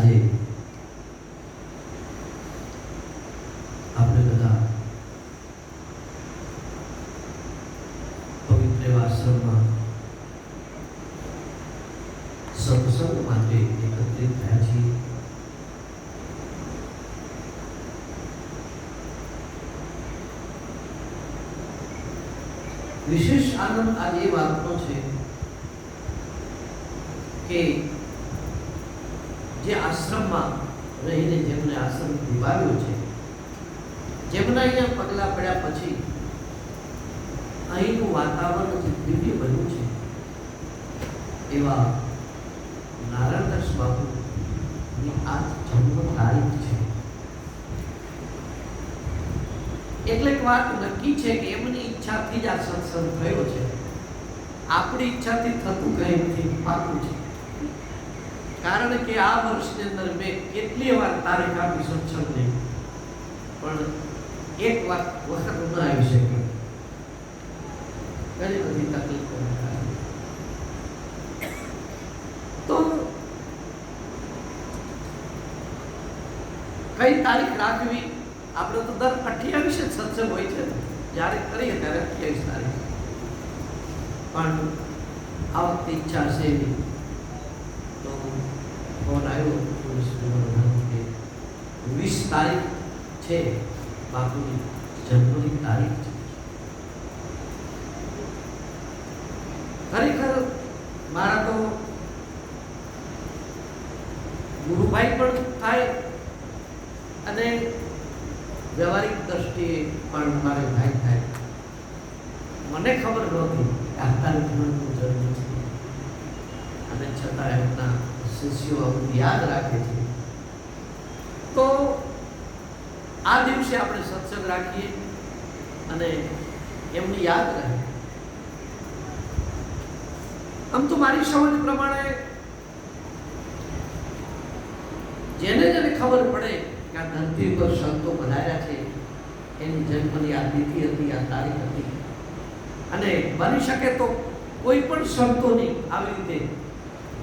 આજે આપણે બધા પવિત્ર એવા આશ્રમમાં સત્સંગ માટે એકત્રિત થયા છીએ. વિશેષ આનંદ આજે એ વાતનો છે કે જે આશ્રમમાં રહીને જેમને આશ્રમ નિભાવ્યો છે, જેમના અહીંયા પગલા પડ્યા પછી અહીંનું વાતાવરણ જે દિવ્ય બન્યું છે, એવા નારાયણદાસ બાપુની આ જન્મ તારીખ છે. એટલે એક વાત નક્કી છે કે એમની ઈચ્છાથી જ આ સત્સંગ થયો છે. આપણી ઈચ્છાથી થતું કંઈ નથી, પાકું છે. કારણ કે આ વર્ષની અંદર મેં કેટલી વાર તારીખ આપી સત્સંગની, પણ એક વખત ન આવી શક્યો. ઘણી બધી તકલીફો તો કઈ તારીખ રાખવી? આપણે તો દર 28 જ સત્સંગ હોય છે, જ્યારે કરીએ ત્યારે 28 તારીખ. પણ આ વખતે ઈચ્છા છે એવી, તો ફોન આવ્યો કે 20 તારીખ છે બાપુની જન્મની તારીખ છે. ખરેખર મારા તો ગુરુભાઈ પણ થાય અને વ્યવહારિક દ્રષ્ટિએ પણ મારે ભાઈ થાય. મને ખબર નહોતી કે આ તારીખનો જન્મ છે, અને છતાં એમના શિષ્યો અમને યાદ રાખે છે. તો આ દિવસે આપણે સત્સંગ રાખીએ અને એમને યાદ રહે. આમ તો મારી સમજ પ્રમાણે જેને જેને ખબર પડે કે આ ધરતી પર સંતો પધાર્યા છે, એની જન્મની આ તિથિ હતી, આ તારીખ હતી. અને બની શકે તો કોઈ પણ સંતોની આવી રીતે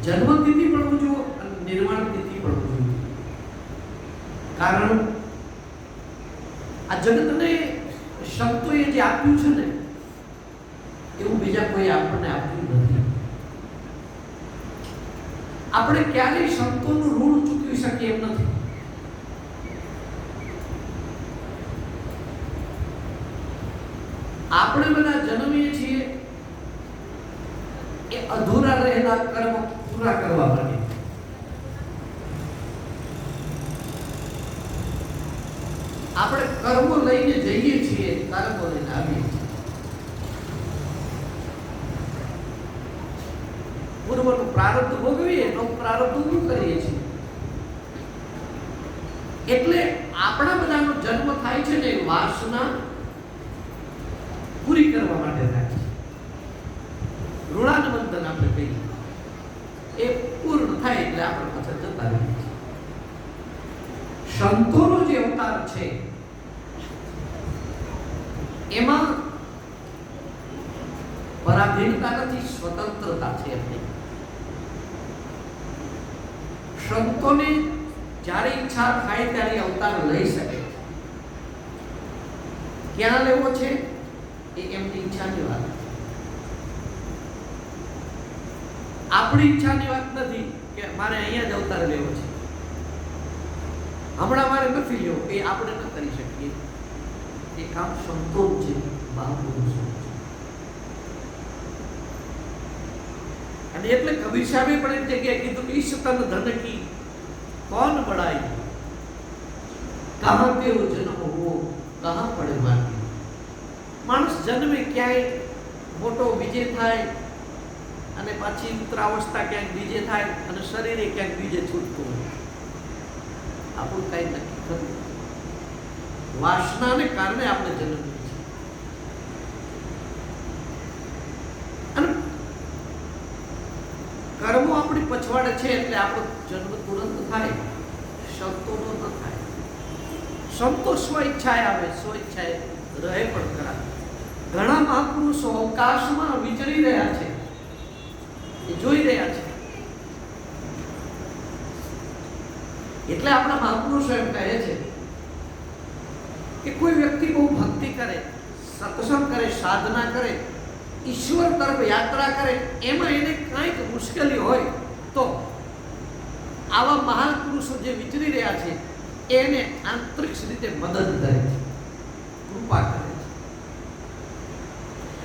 જન્મ તિથિ પણ ઉજવો અને નિર્વાણ તિથિ પણ ઉજવો. કારણ આ જગતને સંતોએ જે આપ્યું છે ને, એવું બીજા કોઈ આપણને આપ્યું નથી. આપણે ક્યારેય સંતોનું ઋણ ચૂકવી શકીએ એમ નથી. આપણે બધા જન્મીએ છીએ એ અધૂરા રહેલા કર્મ પૂરા કરવા માટે. આપણે કર્મો લઈને જઈએ છીએ, કર્મો લઈને આવીએ છીએ. પૂર્વનું પ્રારબ્ધ ભોગવીએ તો પ્રારબ્ધ ઊભું કરીએ છીએ. એટલે આપણા બધાનો જન્મ થાય છે ને, વાસના પૂરી કરવા માટે થાય છે. ઋણાનુબંધન આપણે કહીએ, એ પૂર્ણ થાય એટલે આપણે પાછા જતા રહીએ છીએ. સંતોનો જે અવતાર છે એમાં પરાધીનતા નથી, સ્વતંત્રતા છે એમની. સંતોને જ્યારે ઈચ્છા થાય ત્યારે અવતાર લઈ શકે. ક્યાં લેવો છે એ એમની ઈચ્છાની વાત છે. આપણી ઈચ્છાની વાત નથી કે મારે અહીંયા જ અવતાર લેવો છે, હમણાં મારે નથી લેવો, એ આપણે ન કરી શકીએ. એ કામ સંતો છે, બાપુનું છે. અને એટલે કબીર સાહેબે પણ એક જગ્યાએ કીધું, ઈશ તન ધન કી કોણ બડાઈ, કહા તેવો જન્મ હો કહા પડે માટી. માણસ જન્મે ક્યાંય મોટો બીજે થાય અને પાછી ઉત્તરાવસ્થા ક્યાંક બીજે થાય અને શરીરે ક્યાંક બીજે છૂટતું હોય. આપણું કઈ નક્કી થતું. વાસનાને કારણે આપણે જન્મીએ છીએ. અને કર્મો આપણી પછવાડે છે એટલે આપણો જન્મ તુરંત થાય, સંતોનો ન થાય. સંતો સ્વ ઈચ્છાએ આવે, સ્વ ઈચ્છાએ રહે પણ ખરા. ઘણા મહાપુરુષો અવકાશમાં વિચરી રહ્યા છે, એ જોઈ રહ્યા છે. એટલે આપણા મહાપુરુષો એમ કહે છે કે કોઈ વ્યક્તિ બહુ ભક્તિ કરે, સત્સંગ કરે, સાધના કરે, ઈશ્વર તરફ યાત્રા કરે, એમાં એને કંઈક મુશ્કેલી હોય તો આવા મહાન પુરુષો જે વિચરી રહ્યા છે એને આંતરિક રીતે મદદ કરે છે, કૃપા કરે છે.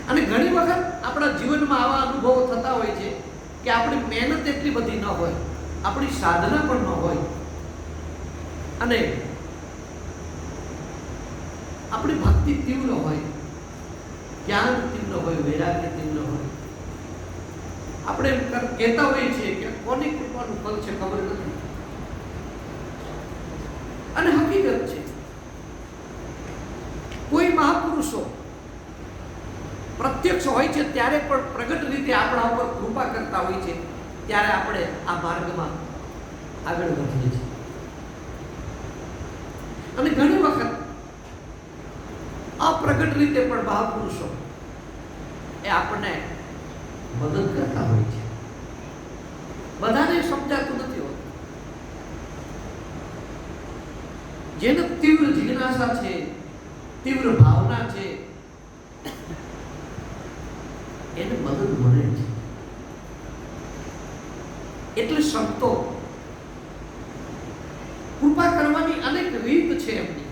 અને ઘણી વખત આપણા જીવનમાં આવા અનુભવો થતા હોય છે કે આપણી મહેનત એટલી બધી ન હોય, આપણી સાધના પણ ન હોય, અને આપણી ભક્તિ તીવ્ર હોય, જ્ઞાન તીવ્ર હોય, વૈરાગ્ય તીવ્ર હોય. આપણે એમ કહેતા હોઈએ છીએ કે કોની કૃપાનું ફળ છે ખબર નથી, અને હકીકત છે કોઈ મહાપુરુષો પ્રત્યક્ષ હોય છે ત્યારે પણ પ્રગટ રીતે આપણા ઉપર કૃપા કરતા હોય છે, ત્યારે આપણે આ માર્ગમાં આગળ વધીએ છીએ. અને ઘણી વખત અપ્રગટ રીતે પણ મહાપુરુષો એ આપણને મદદ કરતા હોય છે. બધાને સમજાતું નથી હોતું. જેને તીવ્ર જિજ્ઞાસા છે, તીવ્ર ભાવના છે, એને મદદ મળે છે. એટલે સંતો કૃપા કરવાની અનેક રીત છે એમની.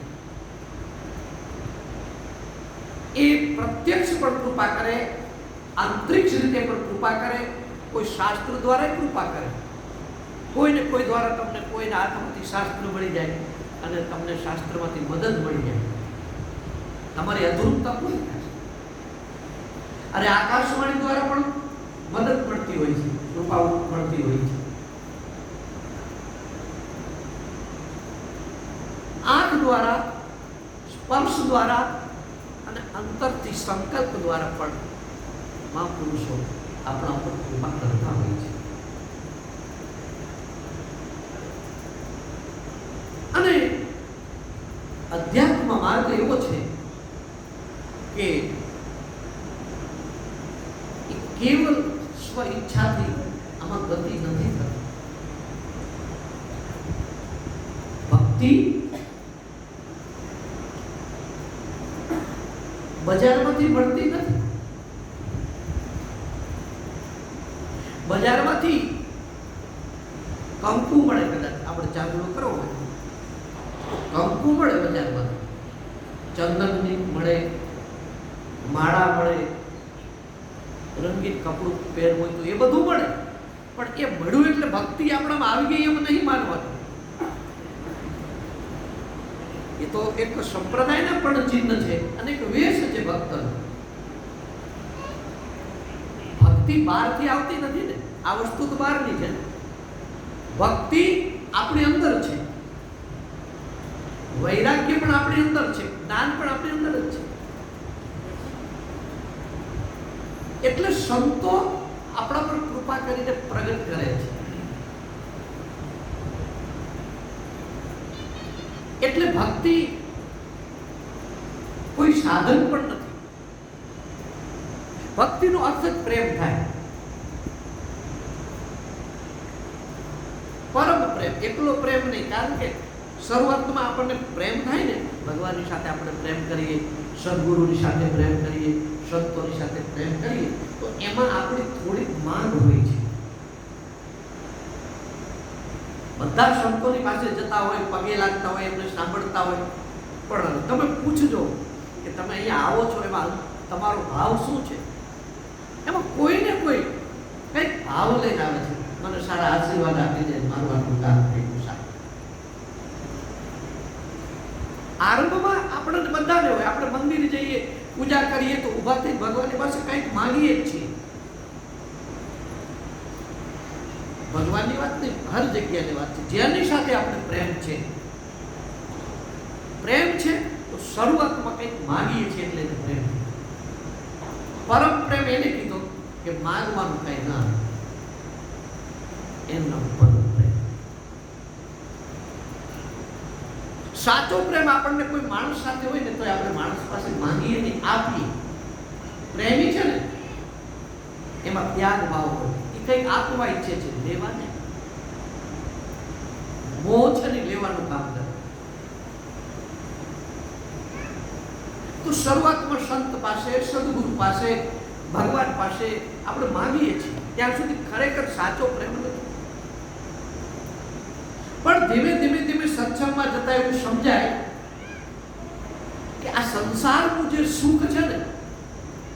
એ પ્રત્યક્ષ પણ કૃપા કરે, આંતરિક રીતે પણ કૃપા કરે, કોઈ શાસ્ત્ર દ્વારા કૃપા કરે, કોઈને કોઈ દ્વારા તમને કોઈના હાથમાંથી શાસ્ત્ર મળી જાય અને તમને શાસ્ત્રમાંથી મદદ મળી જાય, તમારી અધૂરતા પૂરી થાય. અને આકાશવાણી દ્વારા પણ મદદ મળતી હોય છે, કૃપા મળતી હોય છે. આંખ દ્વારા, સ્પર્શ દ્વારા અને અંતરથી સંકલ્પ દ્વારા પણ મહાપુરુષો આપણા ઉપર કૃપા કરતા હોય છે. અને અધ્યાત્મ માર્ગ એવો છે કે કેવલ સ્વ ઈચ્છાથી આમાં ગતિ નથી થતી. ભક્તિ બજારમાંથી મળતી નથી. બજારમાંથી કંકુ મળે, કદાચ આપણે ચાંદલો કરવો હોય કંકુ મળે બજારમાં, ચંદનની મળે, માળા મળે, રંગીન કપડું પહેરવું હોય તો એ બધું મળે. પણ એ મળ્યું એટલે ભક્તિ આપણામાં આવી ગઈ એમ નહીં માનવાનું. એ તો એક સંપ્રદાયના પણ ચિહ્ન છે અને એક વેશ છે ભક્તનો. ભક્તિ બહારથી આવતી નથી ને, આ વસ્તુ તો બહારની છે. ભક્તિ આપણી અંદર છે, વૈરાગ્ય પણ આપણી અંદર છે, જ્ઞાન પણ આપણી અંદર જ છે. એટલે સંતો આપણા પર કૃપા કરીને પ્રગટ કરે છે. એટલે ભક્તિ કોઈ સાધન પણ નથી. ભક્તિનો અર્થ જ પ્રેમ થાય, પરમ પ્રેમ, એકલો પ્રેમ નહીં. કારણ કે શરૂઆતમાં આપણને પ્રેમ થાય ને, ભગવાનની સાથે આપણે પ્રેમ કરીએ, સદગુરુની સાથે પ્રેમ કરીએ, સંતોની સાથે પ્રેમ કરીએ, તો એમાં આપણી થોડીક માંગ હોય છે. બધા સંતોની પાસે જતા હોય, પગે લાગતા હોય, એમને સાંભળતા હોય, પણ તમે પૂછજો કે તમે અહીંયા આવો છો એમાં તમારો ભાવ શું છે? એમાં કોઈને કોઈ કંઈક ભાવ લઈને આવે છે, મને સારા આશીર્વાદ આપી દે, મારું આટલું કામ થઈ ગયું સારું. આરંભમાં આપણે બધાને હોય, આપણે મંદિર જઈએ, પૂજા કરીએ તો ઊભા થઈ ભગવાનની પાસે કંઈક માંગીએ જ છીએ. ભગવાનની વાત નહીં, હર જગ્યાની વાત છે. જેની સાથે આપણે પ્રેમ છે તો શરૂઆતમાં કંઈક માંગીએ છીએ એટલે પ્રેમ. પરમ પ્રેમ એને કીધો કે માંગવાનું કંઈ ના, એમનો પરમ પ્રેમ. સાચો પ્રેમ આપણને કોઈ માણસ સાથે હોય ને તો આપણે માણસ પાસે માંગીએ નહીં, આપીએ. પ્રેમી છે ને એમાં ત્યાગ ભાવ હોય, એ કંઈક આપવા ઈચ્છે છે, લેવા નહીં. મોહ છે ને દેવાનું કામ કરે. તો શરૂઆતમાં સંત પાસે, સદગુરુ પાસે, ભગવાન પાસે આપણે માંગીએ છીએ ત્યાં સુધી ખરેખર સાચો પ્રેમ નથી. પણ ધીમે ધીમે ધીમે સત્સંગમાં જતા એવું સમજાય કે આ સંસારનું જે સુખ છે ને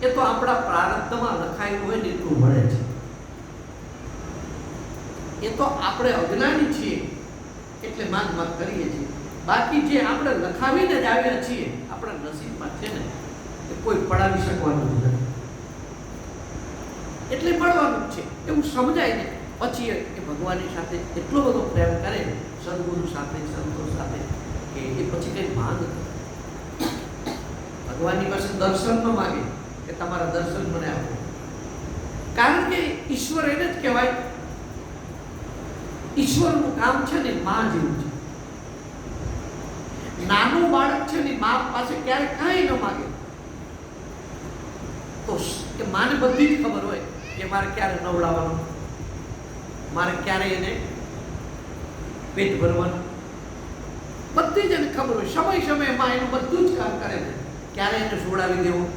એ તો આપણા પ્રારબ્ધમાં લખાયેલું હોય ને એટલું મળે છે. એ તો આપણે અજ્ઞાની છીએ એટલે માંગ કરીએ છીએ. બાકી જે આપણે લખાવીને જ આવ્યા છીએ આપણા નસીબમાં છે ને એ કોઈ પડાવી શકવાનું નથી, એટલે મળવાનું છે એવું સમજાય ને પછી એ ભગવાનની સાથે એટલો બધો પ્રેમ કરે, સદગુરુ સાથે, સંતો સાથે, કે એ પછી કઈ માંગ ભગવાનની પાસે દર્શન ન માગે કે તમારા દર્શન મને આપો. કારણ કે ઈશ્વર એને જ કહેવાય, ઈશ્વરનું કામ છે ને માં જેવું છે. નાનું બાળક છે ને મા પાસે ક્યારે કાંઈ ન માગે તો કે માને બધી જ ખબર હોય કે મારે ક્યારે નવડાવવાનું, મારે ક્યારે એને પેટ ભરવાનું, બધી જ એને ખબર હોય. સમય સમયે માં એનું બધું જ કામ કરે છે. ક્યારે એને સુવડાવી દેવું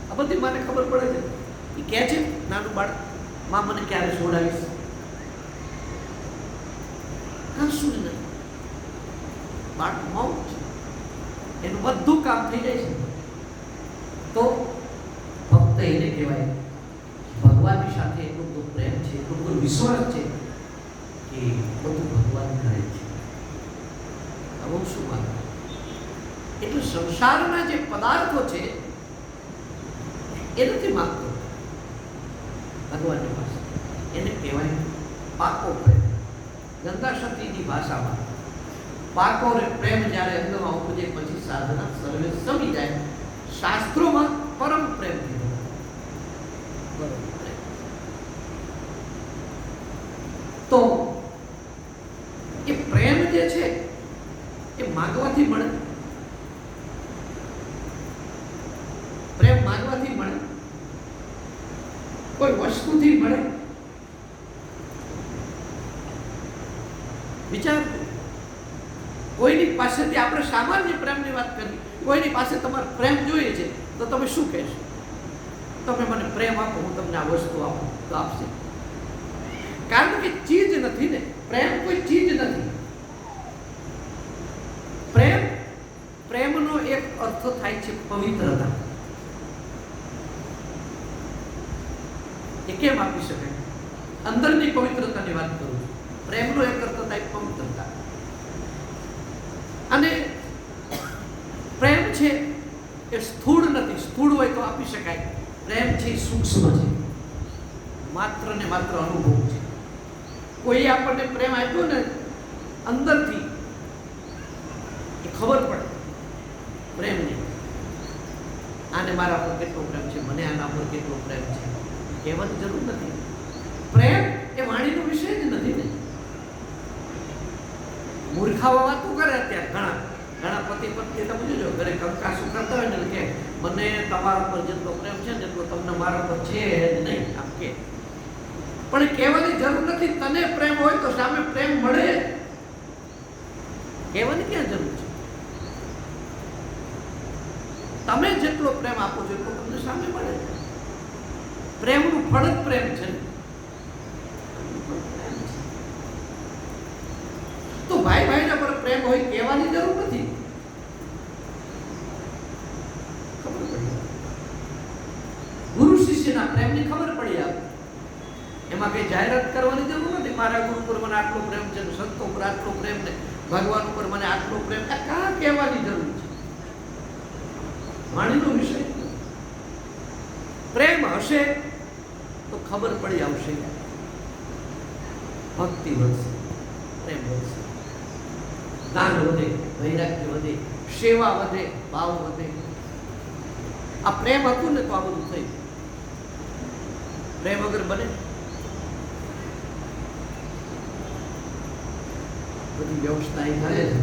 આ બધી માને ખબર પડે છે. એ કહે છે નાનું બાળક, માં મને ક્યારે સુવડાવીશ? કશું જ નહીં. બાળક મૌન છે, એનું બધું કામ થઈ જાય છે. તો ફક્ત એને કહેવાય ભગવાનની સાથે એટલો બધો પ્રેમ છે, એટલો બધો વિશ્વાસ છે કે બધું ભગવાન કરે છે. હવે શું વાત? એટલે સંસારના જે પદાર્થો છે એ નથી માંગતો ભગવાનની પાસે. એને કહેવાય પાકો પ્રેમ. ગંગા સતીની ભાષામાં પાકો પ્રેમ જ્યારે અંગમાં ઉપજે પછી સાધના સર્વે સમી જાય. શાસ્ત્રોમાં પરમ પ્રેમ કીધો. તો એ પ્રેમ જે છે એ માંગવાથી મળે. પ્રેમ માંગવાથી મળે, કોઈ વસ્તુથી મળે? વિચાર. કોઈની પાસેથી આપણે સામાન્ય પ્રેમની વાત કરી, કોઈની પાસે તમારે પ્રેમ જોઈએ છે તો તમે શું કહેશો? તમે મને પ્રેમ આપો, હું તમને આ વસ્તુ આપું તો આપશે. કારણ કે ચીજ નથી ને, પ્રેમ કોઈ ચીજ નથી. પ્રેમ, પ્રેમનો એક અર્થ થાય છે પવિત્રતા. એ કેમ આપી શકાય? અંદરની પવિત્રતાની વાત કરું છું. પ્રેમનો એક અર્થ થાય પવિત્રતા. અને પ્રેમ છે એ સ્થૂળ નથી. સ્થૂળ હોય તો આપી શકાય. પ્રેમ છે સૂક્ષ્મ છે, માત્ર ને માત્ર અનુભવ છે. કોઈ આપણને પ્રેમ આપ્યો ને અંદરથી એ ખબર પડે પ્રેમને. આને મારા પર કેટલો પ્રેમ છે, મને આના પર કેટલો પ્રેમ છે. કહેવાની જરૂર નથી. પ્રેમ એ વાણીનો વિષય જ નથી ને. મૂર્ખાઓ વાતો કરે અત્યારે ઘણા પતિ પત્ની. તમે જોજો ઘરે કંકાસું કરતા હોય ને કે મને તમારા પર જેટલો પ્રેમ છે ને એટલો તમને મારા પર છે જ નહીં આમ કે. પણ કહેવાની જરૂર નથી. તને પ્રેમ હોય તો સામે પ્રેમ મળે. કહેવાની ક્યાં જરૂર છે? તમે જેટલો પ્રેમ આપો છો એટલો તમને સામે મળે. પ્રેમનું ફળ જ પ્રેમ છે. તો ભાઈ ભાઈના પર પ્રેમ હોય કહેવાની જરૂર નથી. ખબર પડી. ગુરુ શિષ્યના પ્રેમની ખબર પડી આવે. એમાં કઈ જાહેરાત કરવાની જરૂર નથી. મારા ગુરુ પર મને આટલો પ્રેમ છે, સંતો પર આટલો પ્રેમ છે, ભગવાન ઉપર મને આટલો પ્રેમ. આ કાં કહેવાની જરૂર છે? વાણીનો વિષય. પ્રેમ હશે તો ખબર પડી આવશે. ભક્તિ વધશે, પ્રેમ વધશે, દાન વધે, વૈરાગ્ય વધે, સેવા વધે, ભાવ વધે. આ પ્રેમ હતું ને તો આ બધું થયું. પ્રેમ વગર બને? બધી વ્યવસ્થા એ કરે છે,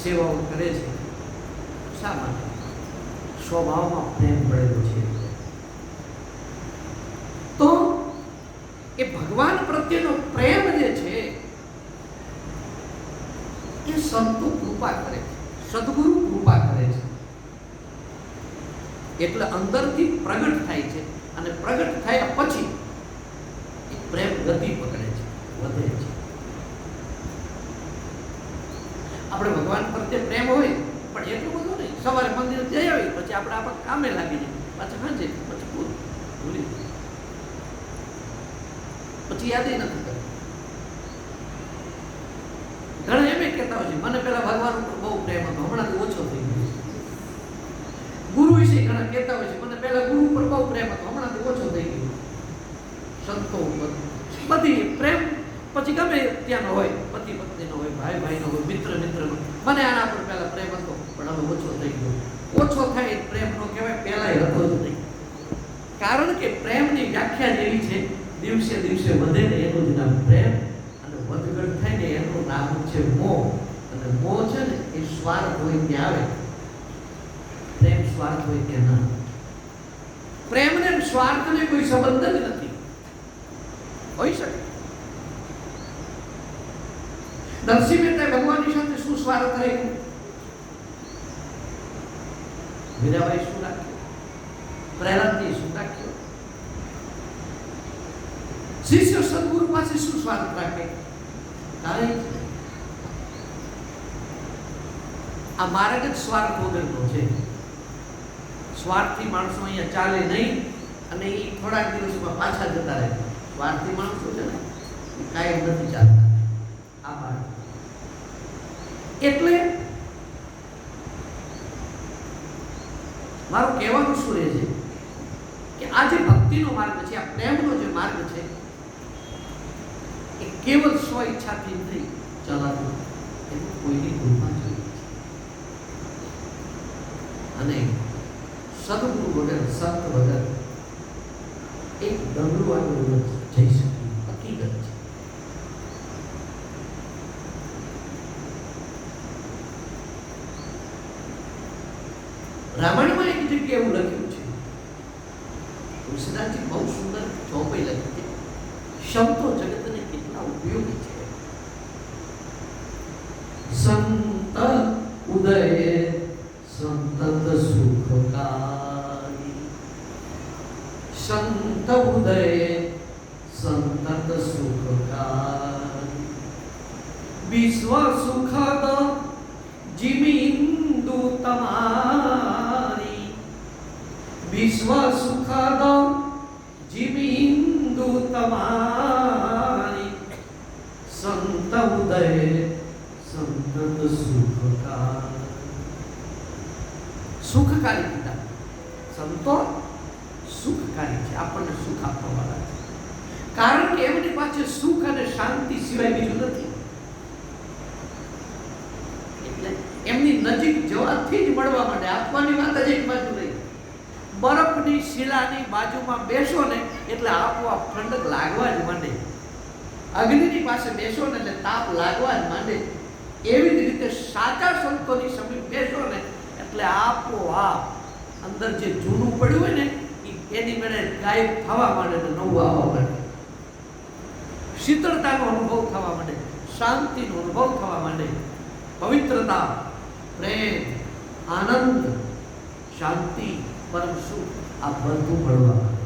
સેવાઓ કરે છે. શા માટે? સ્વભાવમાં પ્રેમ પડેલો છે. તો એ ભગવાન પ્રત્યેનો પ્રેમ જે છે સંતો કૃપા કરે છે, સદગુરુ કૃપા કરે છે, એટલે અંદરથી પ્રગટ થાય છે અને પ્રગટ થયા પછી એ પ્રેમ ગતિ પકડે છે, વધે છે. આપણે ભગવાન પ્રત્યે પ્રેમ હોય પણ એટલું બધું નહીં. સવારે મંદિર જઈ આવી પછી આપણે કામે લાગી જાય, પાછા સાંજે પછી ભૂલી પછી યાદ નથી કરતા. ઘણા એમ કહેતા હોય છે મને પેલા ભગવાન ઉપર બહુ પ્રેમ હતો, હમણાંથી ઓછો થઈ ગયો. ગુરુ વિશે ઘણા કહેતા હોય છે મને પેલા ગુરુ ઉપર બહુ પ્રેમ હતો, હમણાંથી ઓછો થઈ ગયો. સંતો ઉપર બધી પ્રેમ પછી ગમે ત્યાંનો હોય, પતિ પત્નીનો હોય, ભાઈ ભાઈનો હોય, મિત્ર મિત્રનો. મને આના પર પહેલા પ્રેમ હતો પણ હવે ઓછો થઈ ગયો. ઓછો થાય પ્રેમ નો કહેવાય, પહેલા હતો જ નહીં. કારણ કે પ્રેમની વ્યાખ્યા જેવી છે, દિવસે દિવસે વધે ને એનું જ નામ પ્રેમ, અને વધઘટ થાય ને એનું નામ છે મોહ. અને મોહ છે ને એ સ્વાર્થ હોય ત્યાં આવે, પ્રેમ સ્વાર્થ હોય ત્યાં ના. પ્રેમ ને સ્વાર્થ ને કોઈ સંબંધ જ નથી. હોઈ શકે નરસિંહ મહેતા ભગવાનની સાથે શું સ્વાર્થ રહ્યું? મીરાબાઈ શું રાખ્યું? પ્રહલાદજી શું રાખ્યું? શિષ્ય સદગુરુ પાસે શું સ્વાર્થ રાખે? કાંઈ જ નહીં. આ માર્ગ જ સ્વાર્થ વગરનો છે. સ્વાર્થથી માણસો અહીંયા ચાલે નહીં અને એ થોડાક દિવસોમાં પાછા જતા રહે. સ્વાર્થી માણસો છે ને કાયમ નથી ચાલતા. આ માર્ગ એટલે મારું કહેવાનું શું રહે છે કે આ જે ભક્તિનો માર્ગ છે, આ પ્રેમનો જે માર્ગ છે, એ કેવલ સ્વ ઈચ્છાથી નથી ચલાતું, એનું કોઈની કૃપા જોઈએ છે. અને સદગુરુ વગર, સંત વગર એક ડગલું આગળ જઈ શકે, હકીકત છે. રામાયણમાં એક જગ્યાએ એવું લખ્યું છે, તુલસીદાસજી બહુ સુંદર ચોપાઈ લખી છે, શબ્દો જગતને કેટલા ઉપયોગી છે. સંત ઉદય સંતત સુખકારી, સંત ઉદય સંતત સુખકારી, વિશ્વ સુખદ જીમિંદુ તમારી, વિશ્વ સુખદ જીમિંદુ તમારી, સંત ઉદય સંતત સુખકારી. સુખકારી પિતા સંતો સુખકારી છે, આપણને સુખ આપવા વાળા છે. કારણ કે એમની પાસે સુખ અને શાંતિ સિવાય બીજું નથી. એટલે એમની નજીક જવાથી જ મળવા માંડે. આપવાની વાત જ એક બાજુ રહી. બરફની શિલાની બાજુમાં બેસો ને એટલે આપોઆપ ઠંડક લાગવા જ માંડે. અગ્નિની પાસે બેસો ને એટલે તાપ લાગવા જ માંડે. એવી જ રીતે સાચા સંતોની સમીપ બેસો ને એટલે આપોઆપ અંદર જે જૂનું પડ્યું હોય ને એની મેળે ગાયબ થવા માંડે ને નવું આવવા માંડે. શીતળતાનો અનુભવ થવા માંડે, શાંતિનો અનુભવ થવા માંડે, પવિત્રતા, પ્રેમ, આનંદ, શાંતિ, પરમ સુખ આ બધું મળવા માંડે.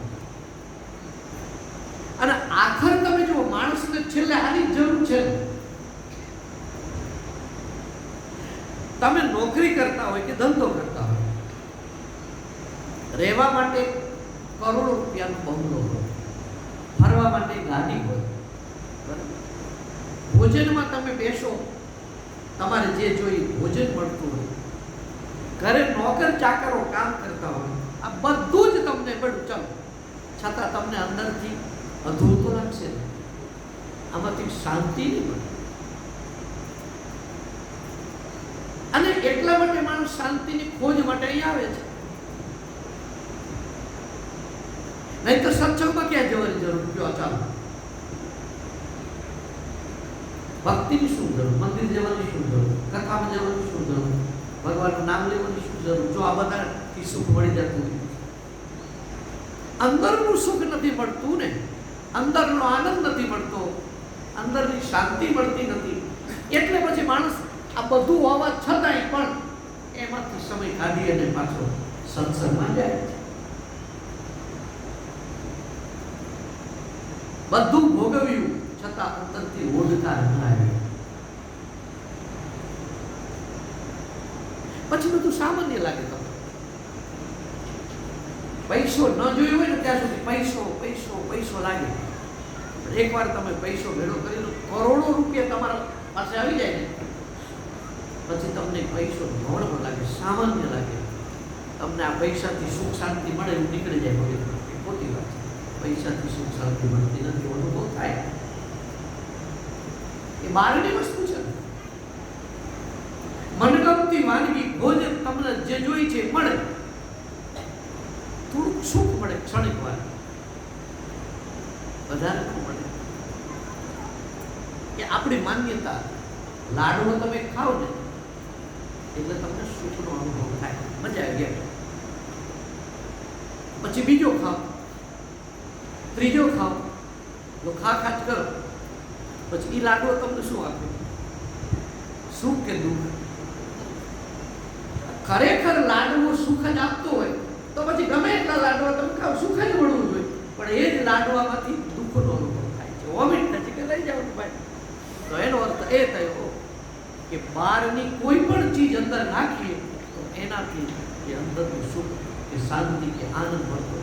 અને આખર તમે જુઓ, માણસને છેલ્લે આની જરૂર છે. તમે નોકરી કરતા હોય કે ધંધો કરતા હોય, રહેવા માટે કરોડો રૂપિયાનો બંગલો હોય, ફરવા માટે ગાડી હોય, ભોજનમાં તમે બેસો, તમારે જે જોઈએ ભોજન મળતું હોય, ઘરે નોકર ચાકરો કામ કરતા હોય, આ બધું જ તમને મળ્યું, ચાલો, છતાં તમને અંદરથી અધૂરું તો લાગશે ને. આમાંથી શાંતિ નહીં મળે. અને એટલા માટે માણસ શાંતિની ખોજ માટે અહીં આવે છે. નહીં તો સત્સંગમાં ક્યાં જવાની જરૂર? કયો ચાલો, ભક્તિની શું જરૂર? મંદિર જવાની શું જરૂર? કથામાં જવાની શું જરૂર? ભગવાનનું નામ લેવાની શું જરૂર? જો આ બધાથી સુખ મળી જતું હોય, અંદરનું સુખ નથી મળતું ને, અંદરનો આનંદ નથી મળતો, અંદરની શાંતિ મળતી નથી. એટલે પછી માણસ આ બધું હોવા છતાંય પણ એમાંથી સમય કાઢી અને પાછો સત્સંગમાં જાય છે. બધું ભોગવ્યું છતાં અંતરથી ઓળખાર ન આવ્યો. પછી બધું સામાન્ય લાગે. તમને પૈસો ન જોયો હોય ને ત્યાં સુધી પૈસો પૈસો પૈસો લાગે. એકવાર તમે પૈસો ભેળો કરી લો, કરોડો રૂપિયા તમારા પાસે આવી જાય ને પછી તમને પૈસો નોર્મલ લાગે, સામાન્ય લાગે. તમને આ પૈસાથી સુખ શાંતિ મળે એવું નીકળી જાય. એ ખોટી વાત છે. પૈસાથી સુખ શાંતિ મળતી નથી, અનુભવ થાય. એ બહારની વસ્તુ છે. મનગમતી વાનગી ભોજન તમને જે જોઈ છે મળે, થોડુંક સુખ મળે ક્ષણિક વાર, વધારે ન મળે. એ આપણી માન્યતા. લાડવો તમે ખાઓ ને એટલે તમને સુખનો અનુભવ થાય, મજા આવી ગયા. પછી બીજો ખાઓ, ત્રીજો ખાઓ, તો ખા જ કરો. પછી એ લાડવો તમને શું આપે? સુખ કે દુઃખ? ખરેખર લાડવો સુખ જ આપતો હોય તો પછી ગમે એટલા લાડવા તમે ખાવ, સુખ જ મળવું જોઈએ. પણ એ જ લાડવામાંથી દુઃખનો અનુભવ થાય છે. વોમિટ નથી કે લઈ જાવ ભાઈ. તો એનો અર્થ એ થયો કે બહારની કોઈ પણ ચીજ અંદર નાખીએ તો એનાથી એ અંદરનું સુખ કે શાંતિ કે આનંદ મળતો.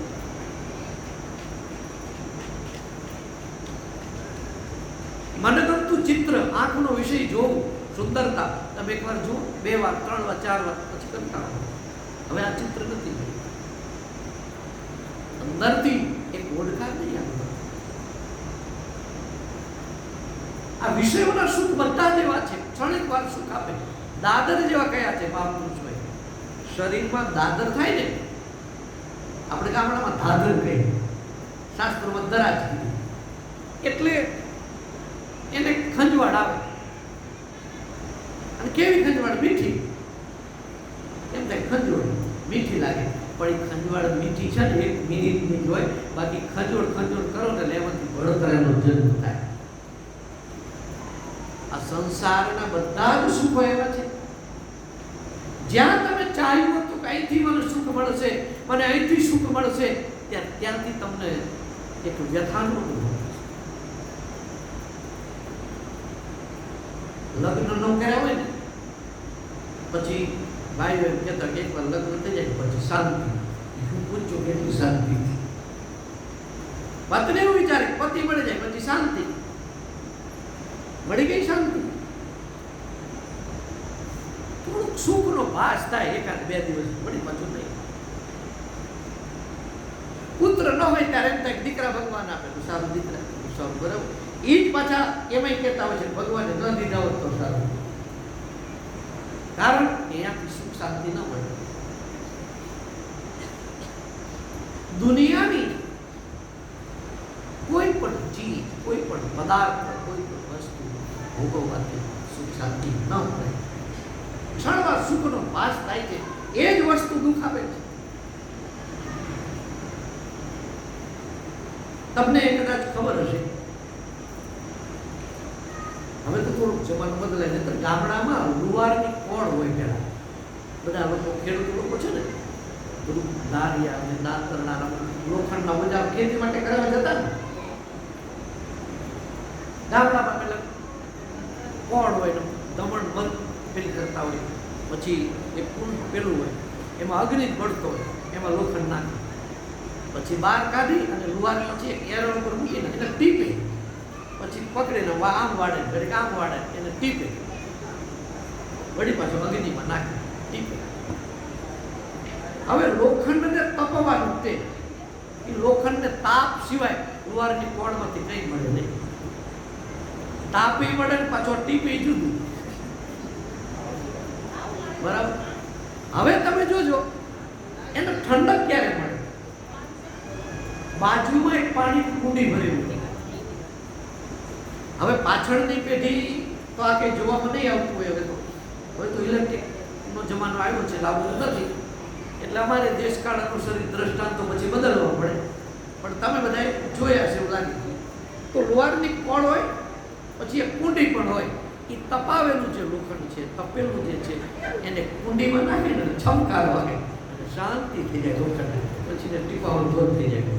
મનગમતું ચિત્ર, આંખનો વિષય જોવું, સુંદરતા તમે એકવાર જુઓ, 2 વાર 3 વાર 4 વાર, પછી કંટાળો. હવે આ ચિત્ર નથી. અંદરથી એક ઓળખાણ નહીં આવે. આ વિષયોના સુખ બધા જેવા છે, ક્ષણિક વાર સુખ આપે. દાદર જેવા કયા છે? મહાપુરુષોએ શરીરમાં દાદર થાય ને, આપણે ગામડામાં દાદર કહીએ, શાસ્ત્રોમાં દરાજ કહીએ. એટલે એને ખંજવાળ આવે. અને કેવી ખંજવાળ? મીઠી. એમ થાય ખંજવાળ મીઠી લાગે, પણ એ ખંજવાળ મીઠી છે ને 1 મિનિટની જ હોય. બાકી ખંજોળ કરો ને એમાંથી બળતરાનો જન્મ થાય. આ સંસારના બધા જ સુખો એવા છે. જ્યાં તમે ચાહ્યું હતું કે અહીંથી મને સુખ મળશે, મને અહીંથી સુખ મળશે, ત્યાંથી તમને એક વ્યથાનો અનુભવ. લગ્ન ન કર્યા હોય ને પછી ભાઈઓ એમ કહેતા કે એકવાર લગ્ન થઈ જાય પછી શાંતિ. હું પૂછું કેટલી શાંતિ? પત્ની એવું વિચારે પતિ મળી જાય પછી શાંતિ. મળી ગઈ શાંતિ. થોડુંક સુખનો ભાસ થાય 1-2 દિવસ, વળી પાછું નહીં. પુત્ર ન હોય ત્યારે એમ થાય દીકરા ભગવાન આપે તો સારું, દીકરા સારું, બરાબર. એ જ પાછા એમાંય કહેતા હોય છે ભગવાને ન દીધા હોત તો સારું. કારણ એનાથી સુખ શાંતિ ન મળે. દુનિયાની કોઈ પણ ચીજ, કોઈ પણ પદાર્થ, કોઈ પણ વસ્તુ ભોગવવાથી સુખ શાંતિ ન મળે. ક્ષણવાર સુખનો ભાસ થાય છે. એ જ વસ્તુ દુઃખ આપે છે. તમને કદાચ ખબર હશે, હવે તો થોડુંક જમાનો બદલાય, નહીતર ગામડામાં લુવારની કોણ હોય પેલા. બધા લોકો ખેડૂત લોકો છે ને, બધું દારિયા અને દાંતરણા લોખંડના ઓજાર ખેતી માટે કરવા જતા ને, ગામડામાં પેલા કોણ હોય ને દમણ બંધ પેલી કરતા હોય. પછી એક કુંડ પેલું હોય, એમાં અગ્નિ જ બળતો હોય, એમાં લોખંડ નાખે, પછી બહાર કાઢી અને લુવાર પછી એક એરો ઉપર મૂકીને એને ટીપે, પછી પકડીને આમ વાળે, ઘડીક આમ વાળે, એને ટીપે, વળી પાછો અગ્નિમાં નાખે, ટીપે. હવે લોખંડને તપવાનું તે, એ લોખંડને તાપ સિવાય લુવારની કોણમાંથી કંઈ મળે નહીં. તાપી મળે ને પાછો ટીપી જુદું, બરાબર. હવે તમે જોજો એને ઠંડક ક્યારે મળે? બાજુમાં એક પાણી કુંડી ભરી મૂકે. હવે પાછળની પેઢી તો આ કંઈ જોવામાં નહીં આવતું હોય. હવે તો ઇલેક્ટ્રિકનો જમાનો આવ્યો છે, લાવવું નથી, એટલે અમારે દેશકાળ અનુસરી દ્રષ્ટાંતો પછી બદલવા પડે. પણ તમે બધાએ જોયા છે એવું લાગે. તો લોહારની કોણ હોય, પછી એક કુંડી પણ હોય, એ તપાવેલું જે લોખંડ છે, તપેલું જે છે, એને કુંડીમાં નાખીને છમકાર વાગે અને શાંતિ થઈ જાય લોખંડ, પછી ને ટીપાવાનું બંધ થઈ જાય.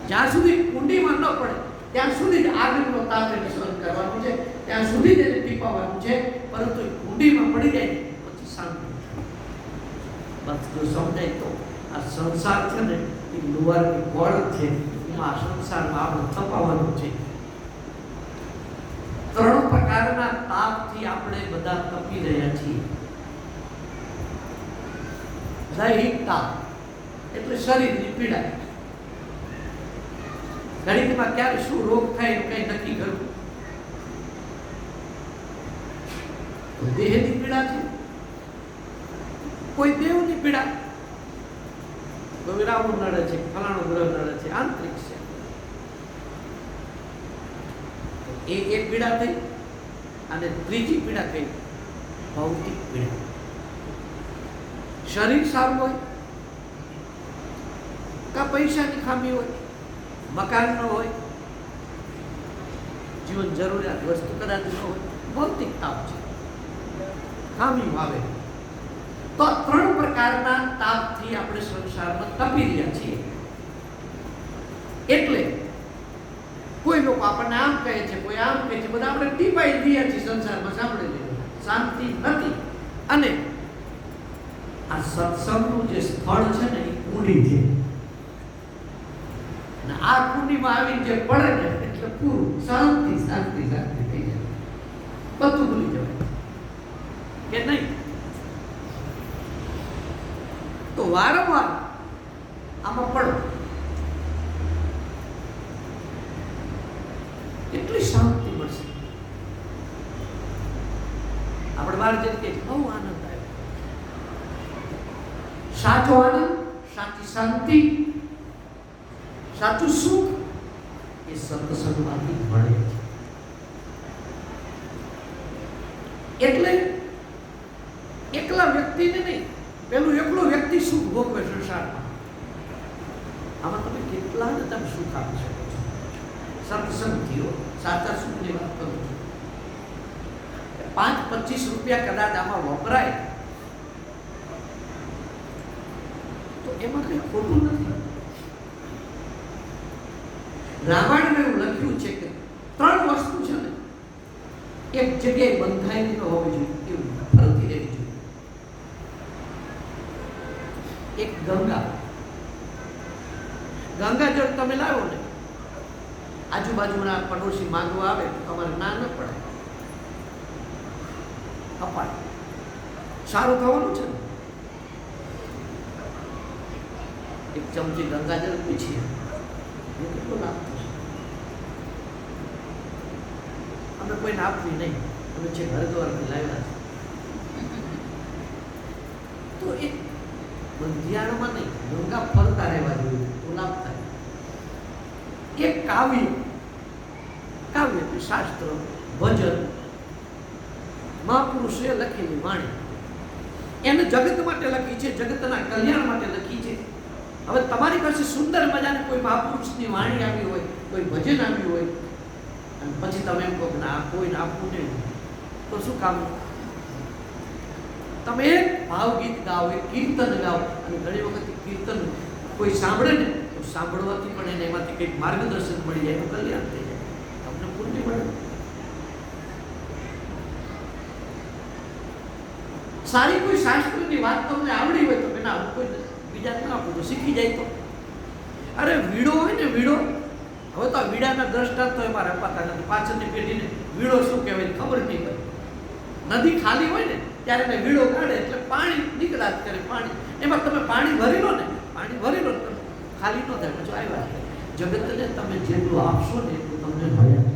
જ્યાં સુધી કુંડીમાં ન પડે ત્યાં સુધી જ આગળનો તાપ એને સહન કરવાનું છે, ત્યાં સુધી જ એને ટીપાવાનું છે. પરંતુ એ કુંડીમાં પડી જાય પછી શાંતિ. બસ જો સમજાય તો આ સંસાર છે ને એ લુહારની ગોળ છે, એમાં સંસારમાં આપણે તપાવવાનું છે. 3 પ્રકારના તાપથી આપણે બધા તપી રહ્યા છીએ. દૈહિક તાપ એટલે શરીરની પીડા. ઘડીકમાં ક્યારે શું રોગ થાય એનું કઈ નક્કી કરવું. દેહની પીડા છે, કોઈ દેવની પીડા, કોઈ રાવણ નડે છે, ફલાણું ગ્રહ નડે છે, આંતરિક છે, એ એક પીડા થઈ. અને ત્રીજી પીડા થઈ ભૌતિક પીડા. શરીર સારું હોય, કા પૈસાની ખામી હોય, મકાન ન હોય, જીવન જરૂરિયાત વસ્તુ કદાચ ન હોય, ભૌતિક તાપ છે, ખામી આવે. તો 3 પ્રકારના તાપથી આપણે સંસારમાં તપી રહ્યા છીએ. એટલે કોઈ લોકો આપણને આમ કહે છે, કોઈ આમ કહે છે, બધા આપણે ટીપાઈ રહ્યા છીએ સંસારમાં. સાંભળેલી શાંતિ નથી. અને આ સત્સંગનું જે સ્થળ છે ને એ કુંડી છે, અને આ કુંડીમાં આવીને જે પડે ને એટલે પૂરું શાંતિ શાંતિ શાંતિ થઈ જાય, બધું ભૂલી જવાય કે નહીં. તો વારંવાર આમાં પડો, કેટલી શાંતિ મળશે. આપણે બહાર જઈને કે બહુ આનંદ આવ્યો. સાચો આનંદ, સાચી શાંતિ, સાચું સુખ એ સત્સંગમાંથી મળે છે. એટલે એકલા વ્યક્તિને નહીં, પેલું એકલો વ્યક્તિ સુખ ભોગવે સંસારમાં. આમાં તમે કેટલા ને તમે સુખ આપી શકો છો. સત્સંગીઓ સાચા સુખની વાત કરું છું. 5-25 રૂપિયા કદાચ આમાં વપરાય તો એમાં કઈ ખોટું નથી. રામાયણમાં એવું લખ્યું છે કે 3 વસ્તુ છે ને એક જગ્યાએ બંધાયેલી ન હોવી જોઈએ, એવું ફરતી રહેવી જોઈએ. એક ગંગાજળ તમે લાવો ને, આજુબાજુના પડોશી માંગવા આવે તો તમારે ના ન પડે, અપાય. સારું થવાનું છે ને. એક ચમચી ગંગાજળ પૂછીએ કેટલો લાભ થશે. અમે કોઈને આપવી નહીં, અમે છે હરિદ્વારથી લાવ્યા છે. તો એક બંધિયાણમાં નહીં, ગંગા ફરતા રહેવા જોઈએ તો લાભ થાય. એક કાવ્ય એટલે શાસ્ત્ર, ભજન, મહાપુરુષે લખેલી વાણી, એને જગત માટે લખી છે, જગતના કલ્યાણ માટે લખી છે. હવે તમારી પાસે સુંદર મજાની કોઈ મહાપુરુષની વાણી આવી હોય, કોઈ ભજન આવ્યું હોય, અને પછી તમે એમ કહો કે ના કોઈને આપવું નહીં, તો શું કામ? તમે એક ભાવગીત ગાઓ, એક કીર્તન ગાઓ, અને ઘણી વખત કીર્તન કોઈ સાંભળે ને તો સાંભળવાથી પણ એને એમાંથી કંઈક માર્ગદર્શન મળી જાય તો કલ્યાણ થઈ જાય, તમને પુણ્ય મળે. સારી કોઈ શાસ્ત્રની વાત તમને આવડી હોય તો બેના કોઈ બીજા ના આપું તો શીખી જાય તો. અરે વીડો હોય ને, વીડો, હવે તો આ વીડાના દ્રષ્ટાંત તો એમાં અપાતા નથી. પાછળની પેઢીને વીડો શું કહેવાય ખબર નહીં પડે. નદી ખાલી હોય ને ત્યારે એને વીડો કાઢે એટલે પાણી નીકળ્યા જ કરે. પાણી એમાં તમે પાણી ભરી લો ને, પાણી ભરી લો તમે ખાલી ન થાય. પછી આવ્યા જગતને તમે જેટલું આપશો ને એટલું તમને મળ્યા.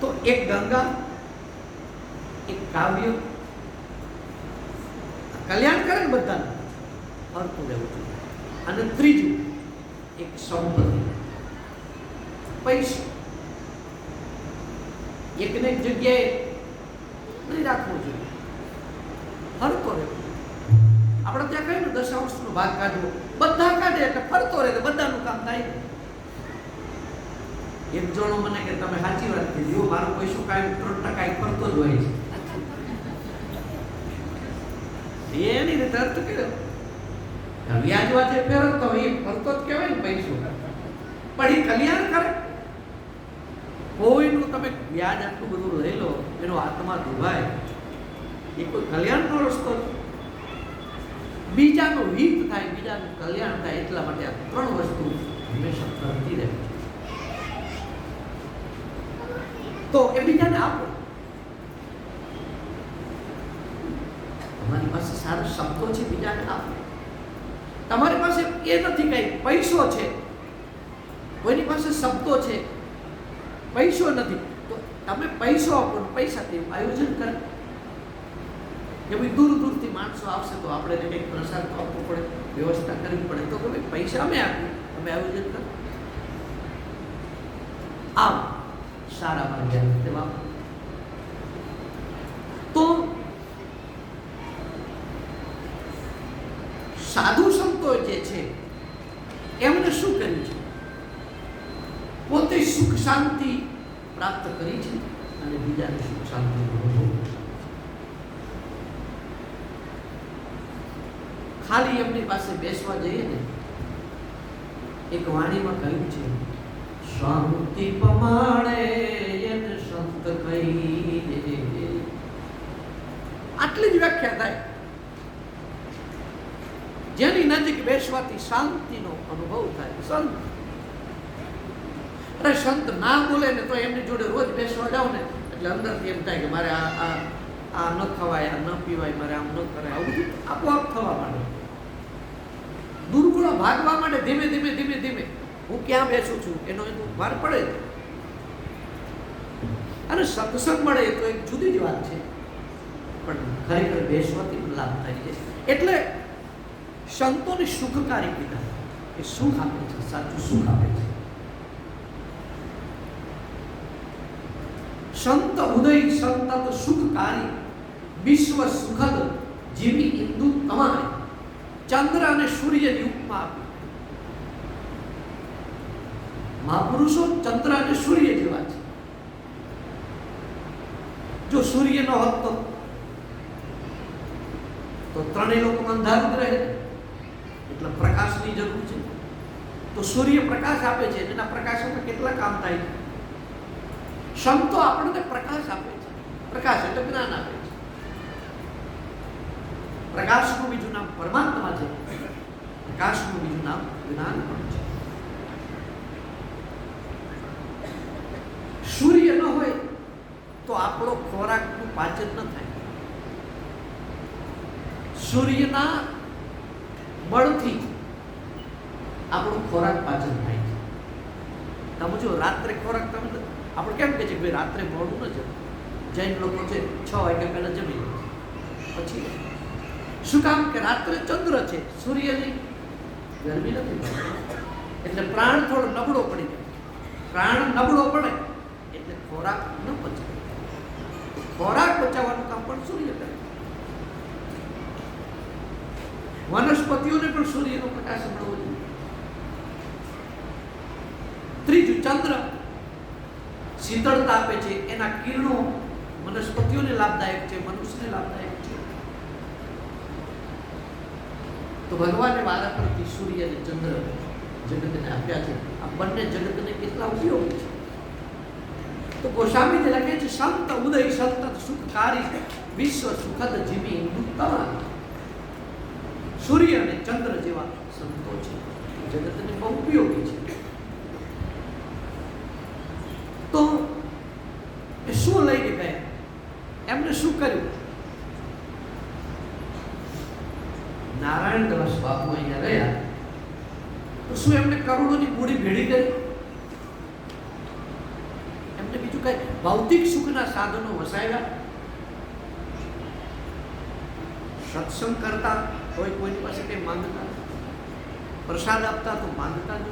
તો એક ગંગા, એક કાવ્ય કલ્યાણ કરે ને બધાને, ફરતું રહેવું જોઈએ. અને ત્રીજું એક સંપત્તિ, પૈસા. એકને એક જગ્યાએ નહીં રાખવું જોઈએ, ફરતો રહેવું. આપણે ત્યાં કહ્યું ને 10 અંશનો ભાગ કાઢવો, બધા કાઢે એટલે ફરતો રહે તો બધાનું કામ થાય. એક જણો મને કે તમે સાચી વાત કીધી, મારો પૈસો કાંઈ 3% કરતો જ હોય છે. એની રીતે અર્થ કર્યો. વ્યાજવા જે ફેરવતો હોય એ ફરતો જ કહેવાય ને પૈસો. પણ એ કલ્યાણ કરે. કોઈનું તમે વ્યાજ આટલું બધું લઈ લો, એનો આત્મા દુભાય, એ કોઈ કલ્યાણનો રસ્તો છે. બીજાનું હિત થાય, બીજાનું કલ્યાણ થાય, એટલા માટે આ 3 વસ્તુ હંમેશા કરતી રહે. તો એ બીજાને આપો. તમારી પાસે સારા શબ્દો છે, બીજાને આપો. તમારી પાસે એ નથી કઈ પૈસો છે, કોઈની પાસે શબ્દો છે, પૈસો નથી, તો તમે પૈસો આપો, પૈસાથી આયોજન કરે. કે ભાઈ દૂર દૂરથી માણસો આવશે તો આપણે એને કંઈક પ્રસાદ આપવો પડે, વ્યવસ્થા કરવી પડે, તો કે ભાઈ પૈસા અમે આપીએ, તમે આયોજન કરો. આમ સારા માર્ગે તેમાં તો સાધુ સંતો જે છે એમને શું કર્યું છે? પોતે સુખ શાંતિ પ્રાપ્ત કરી છે અને બીજાને સુખ શાંતિ ખાલી એમની પાસે બેસવા જઈએ ને, એક વાણીમાં કહ્યું છે, શાંતિ પમાણે એને સંત કહી. આટલી જ વ્યાખ્યા થાય. જેની નજીક બેસવાથી શાંતિનો અનુભવ થાય. સંત અરે સંત ના બોલે ને તો એમની જોડે રોજ બેસવા જાવ ને એટલે અંદરથી એમ થાય કે મારે આ ન ખવાય, આ ન પીવાય, મારે આમ ન કરાય, આવું બધું આપોઆપ થવા માંડે. દુર્ગુણો ભાગવા માંડે ધીમે ધીમે ધીમે ધીમે. હું ક્યાં બેસું છું એનો વાર પડે. અને સત્સંગ મળે તો એક જુદી જ વાત છે, પણ ખરેખર બેસવાથી લાભ થાય છે. એટલે સંતોને સુખકારી કીધા. એ સુખ આપે છે, સાચું સુખ આપે છે. સંત ઉદય સંતત સુખકારી, વિશ્વ સુખદ જીવી ઇન્દુ તમારે. ચંદ્ર અને સૂર્યની ઉપમા આપી. મહાપુરુષો ચંદ્ર અને સૂર્ય જેવા છે. જો સૂર્ય ન હોત તો ત્રણેય લોકોમાં અંધારું રહે, એટલે પ્રકાશની જરૂર છે. તો સૂર્ય પ્રકાશ આપે છે, એના પ્રકાશમાં કેટલા કામ થાય છે. સંતો આપણને પ્રકાશ આપે છે. પ્રકાશ એટલે જ્ઞાન આપે છે. પ્રકાશનું બીજું નામ પરમાત્મા છે, પ્રકાશનું બીજું નામ જ્ઞાન પણ છે. સૂર્ય ન હોય તો આપણો ખોરાકનું પાચન ન થાય. સૂર્યના બળથી આપણો ખોરાક પાચન થાય છે. તમે જો રાત્રે ખોરાક તમે આપણે કેમ કે છે ભાઈ રાત્રે મોડું ન જમવું. જૈન લોકો છે 6 વાગ્યા પહેલા જમી લે પછી. શું કામ? કે રાત્રે ચંદ્ર છે, સૂર્યની ગરમી નથી, એટલે પ્રાણ થોડો નબળો પડી જાય. પ્રાણ નબળો પડે એટલે ખોરાક ન પચે. ખોરાક પચાવવાનું કામ પણ સૂર્ય કરે. વનસ્પતિઓને પણ સૂર્યનો પ્રકાશ મળવો જોઈએ. ત્રીજું, ચંદ્ર શીતળતા આપે છે. એના કિરણો વનસ્પતિઓને લાભદાયક છે, મનુષ્યને લાભદાયક છે. તો ભગવાને વારા પરથી સૂર્ય અને ચંદ્ર જગતને આપ્યા છે. આ બંને જગતને કેટલા ઉપયોગી છે. તો ગોસ્વામીજી લખે છે, સંત ઉદય સંતત સુખકારી, વિશ્વ સુખદ જીવી ઇન્દુત્તમા. સૂર્ય અને ચંદ્ર જેવા સંતો છે, જગતને બહુ ઉપયોગી છે. તો એ શું લઈને ગયા? એમને શું કર્યું? નારાયણ દાસ બાપુ અહીંયા રહ્યા તો શું એમને કરોડોની મૂડી ભેળી કરી? એમને બીજું કઈ ભૌતિક સુખના સાધનો વસાવ્યા? સત્સંગ કરતા કોઈ કોઈની પાસે કઈ માંગતા, પ્રસાદ આપતા તો માંગતા જ.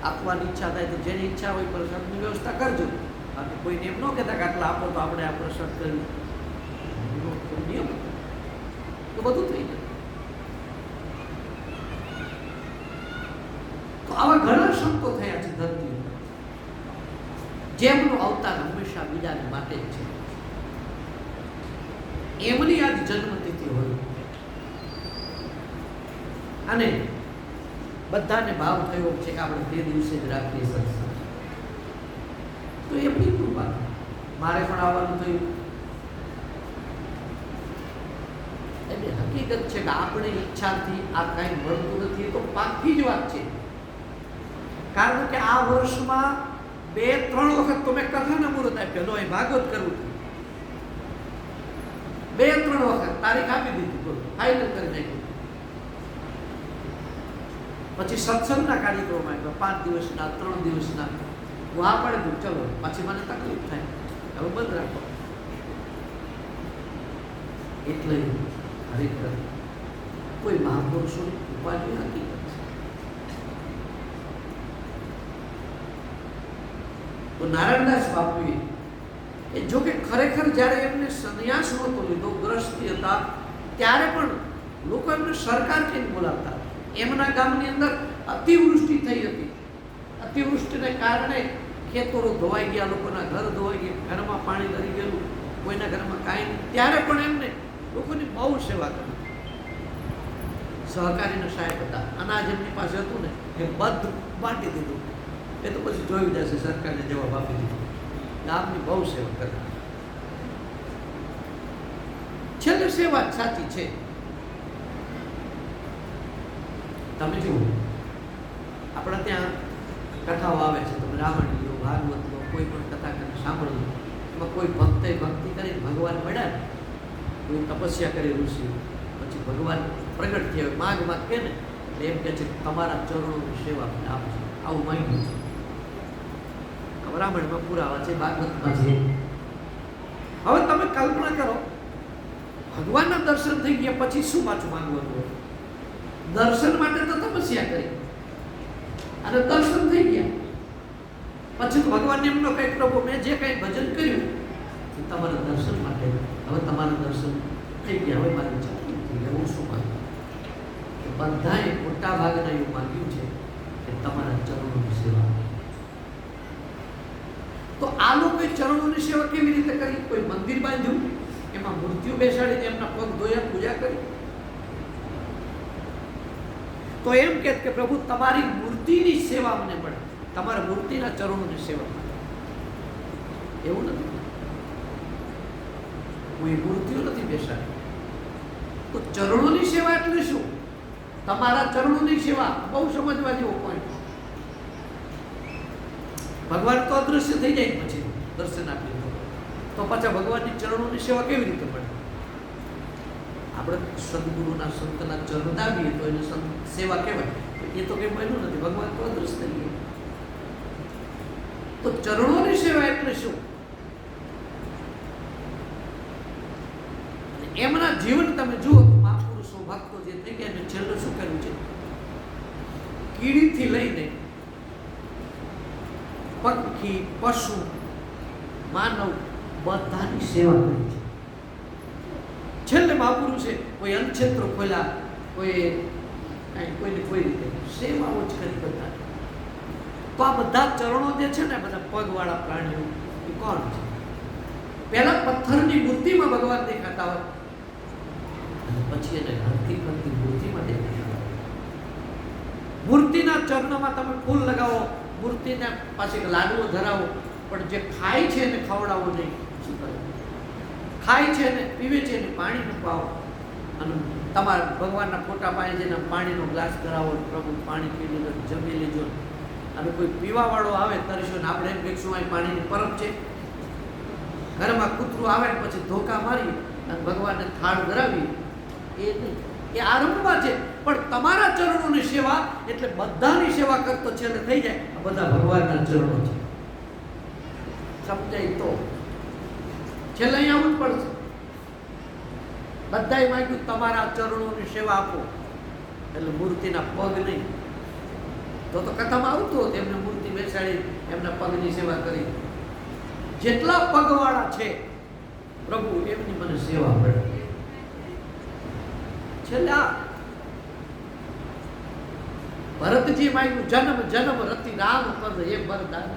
આપવાની ઈચ્છા થાય તો જેની ઈચ્છા હોય પ્રસાદની વ્યવસ્થા કરજો. બાકી કોઈને એમ ન કહેતા કે આટલા આપો તો આપણે આ પ્રસાદ કર્યું. નિયમ તો બધું થઈ જાય. તો આવા ઘણા સંતો થયા છે ધરતી ઉપર. જેમનો અવતાર હંમેશા બીજાને માટે જ છે, એમની આજ જન્મતિથિ હોય અને બધાને ભાવ થયો છે કે આપણે તે દિવસે જ રાખીએ સત્સંગ, તો એમની કૃપા. મારે પણ આવવાનું થયું. એટલે હકીકત છે કે આપણે ઈચ્છાથી આ કાંઈ મળતું નથી, તો પાકી જ વાત છે. કારણ કે આ વર્ષમાં 2-3 વખત તો મેં કથાના મુહૂર્ત આપ્યો, એ ભાગવત કરવું, 2-3 વખત તારીખ આપી દીધી, ફાઇનલ કરી નાખ્યું. પછી સત્સંગના કાર્યક્રમ આપ્યા, 5 દિવસના, 3 દિવસના. હું આ પડે દઉં, ચલો પછી મને તકલીફ થાય, હવે બંધ રાખો. એટલે ખરેખર કોઈ મહાપુરુષોની કૃપાની હકીકત છે. તો નારાયણદાસ બાપુએ એ જો કે ખરેખર જ્યારે એમને સંન્યાસ નહોતો લીધો, ગ્રસ્તી હતા, ત્યારે પણ લોકો એમને સરકાર કેમ બોલાવતા. એમના ગામની અંદર અતિવૃષ્ટિ થઈ હતી. અતિવૃષ્ટિને કારણે ખેતરો ધોવાઈ ગયા, લોકોના ઘર ધોવાઈ ગયા, ઘરમાં પાણી ભરી ગયેલું, કોઈના ઘરમાં કાંઈ નહીં. ત્યારે પણ એમને લોકોની બહુ સેવા કરી. સહકારીના સાહેબ હતા, અનાજ એમની પાસે હતું ને એ બધું બાંટી દીધું. એ તો પછી જોયું જશે, સરકારને જવાબ આપી દીધો. ગામની બહુ સેવા કરી. છેલ્લે સેવા સાચી છે. તમે જુઓ, આપણા ત્યાં કથાઓ આવે છે, તમે રામાયણ લો, ભાગવત લો, કોઈ પણ કથા કરીને સાંભળો, એમાં કોઈ ભક્તિ કરીને ભગવાન મળ્યા, કોઈ તપસ્યા કરે ઋષિ, પછી ભગવાન પ્રગટ થયા, માગમાં કે ને એટલે એમ કહે છે તમારા ચરણોની સેવા મને આપજો, આવું માંગ્યું છે. રામાયણમાં પુરાવા છે, ભાગવતમાં છે. હવે તમે કલ્પના કરો, ભગવાનના દર્શન થઈ ગયા પછી શું પાછું માંગવાનું હોય? દર્શન માટે તો તપસ્યા કરી અને દર્શન થઈ ગયા પછી ભગવાન એમનો કંઈક પ્રભુ મેં જે કંઈ ભજન કર્યું એ તમારા દર્શન માટે, હવે તમારા દર્શન થઈ ગયા, હવે મારી ચાકરી થઈ ગયા, હું શું માંગુ? બધાએ મોટા ભાગના એવું માંગ્યું છે કે તમારા ચરણોની સેવા. તો આ લોકોએ ચરણોની સેવા કેવી રીતે કરી? કોઈ મંદિર બાંધ્યું, એમાં મૂર્તિઓ બેસાડીને એમના પગ ધોયા, પૂજા કરી. તો એમ કે પ્રભુ તમારી મૂર્તિની સેવા મને મળે, તમારા મૂર્તિના ચરણોની સેવા મળે. એવું નથી, કોઈ મૂર્તિઓ નથી બેસાડી. તો ચરણોની સેવા એટલે શું? તમારા ચરણોની સેવા. બહુ સમજવા જેવો પોઈન્ટ. ભગવાન તો અદૃશ્ય થઈ જાય પછી દર્શન આપી તો પાછા ભગવાનની ચરણોની સેવા કેવી રીતે મળે? આપણે સદગુરુના સંતના ચરણ દાબીએ તો એને સેવા કહેવાય. એ તો કંઈ બન્યું નથી, ભગવાન તો અદૃશ્ય થઈ ગયા. તો ચરણોની સેવા એટલે શું? એમના જીવન તમે જુઓ તો મહાપુરુષો ભક્તો જે થઈ ગયા, એને છેલ્લું શું કર્યું છે? કીડીથી લઈને પક્ષી, પશુ, માનવ બધાની સેવા કરી છે. છેલ્લે મહાપુરુષે કોઈ અન્નક્ષેત્રો ખોલ્યા, કોઈને કોઈ રીતે સેવાઓ જ કરી બધા. તો આ બધા ચરણો જે છે ને, બધા પગવાળા પ્રાણીઓ, એ કોણ છે? પહેલા પથ્થરની મૂર્તિમાં ભગવાન દેખાતા હોય અને પછી એને હરતી ફરતી મૂર્તિમાં દેખાતા હોય. મૂર્તિના ચરણોમાં તમે ફૂલ લગાવો, મૂર્તિને પાછી લાડવો ધરાવો, પણ જે ખાય છે એને ખવડાવો નહીં. શું કરે? ખાય છે ને પીવે છે ને પાણી પાવો, અને તમારા ભગવાનના ફોટા પાસે જઈને પાણીનો ગ્લાસ ધરાવો, પ્રભુ પાણી પી લીધો, જમી લેજો. અને કોઈ પીવાવાળો આવે તરસ્યો ને આપણે એમ કહીશું અહીં પાણીની પરબ છે. ઘરમાં કૂતરું આવે ને પછી ધોકા મારી અને ભગવાનને થાળ ધરાવી, એ નહીં, એ આરંભમાં છે. પણ તમારા ચરણોની સેવા એટલે બધાની સેવા કરતો છેલ્લે થઈ જાય બધા ભગવાનના ચરણો છે. સમજાય તો છેલ્લે અહીં આવવું જ પડશે. બધાએ માંગ્યું તમારા ચરણોની સેવા આપો, એટલે મૂર્તિના પગ નહીં. તો કથામાં આવતું હતું, એમને મૂર્તિ બેસાડી એમના પગની સેવા કરી. જેટલા પગવાળા છે પ્રભુ એમની મને સેવા મળે. છેલ્લે ભરતજી માંગ્યું જન્મ જન્મ રતિ રામ પદ એ વરદાન.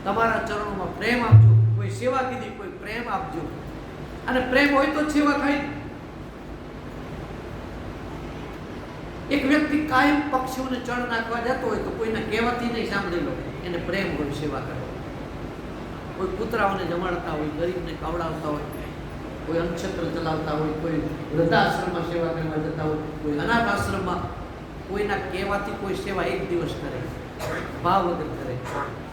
તમારા ચરણોમાં પ્રેમ આપજો. કોઈ સેવા કીધી, કોઈ પ્રેમ આપજો. અને પ્રેમ હોય તો જ સેવા થાય. એક વ્યક્તિ કાયમ પક્ષીઓને ચણ નાખવા જતો હોય તો કોઈને કહેવાથી નહીં સાંભળી લો, એને પ્રેમ હોય સેવા કરવા. કોઈ કૂતરાઓને જમાડતા હોય, ગરીબને ખવડાવતા હોય, કોઈ અન્નક્ષેત્ર ચલાવતા હોય, કોઈ વૃદ્ધાશ્રમમાં સેવા કરવા જતા હોય, કોઈ અનાથ આશ્રમમાં, કોઈના કહેવાથી કોઈ સેવા એક દિવસ કરે, ભાવ વગર કરે.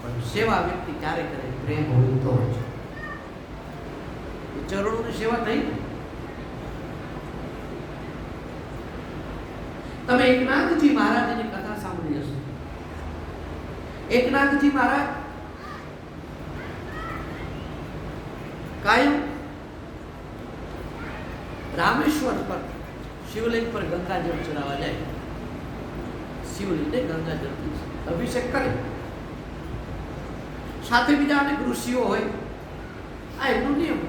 પણ સેવા વ્યક્તિ ક્યારે કરે? પ્રેમ હોય તો જ. ચરણોની સેવા થઈ. તમે એકનાથજી મહારાજની કથા સાંભળી હશે. એકનાથજી મહારાજ કાયમ રામેશ્વર પર શિવલિંગ પર ગંગાજળ ચડાવવા જાય. શિવલિંગને ગંગાજળથી અભિષેક કરે. સાથે બીજા અનેક ઋષિઓ હોય. આ એમનો નિયમ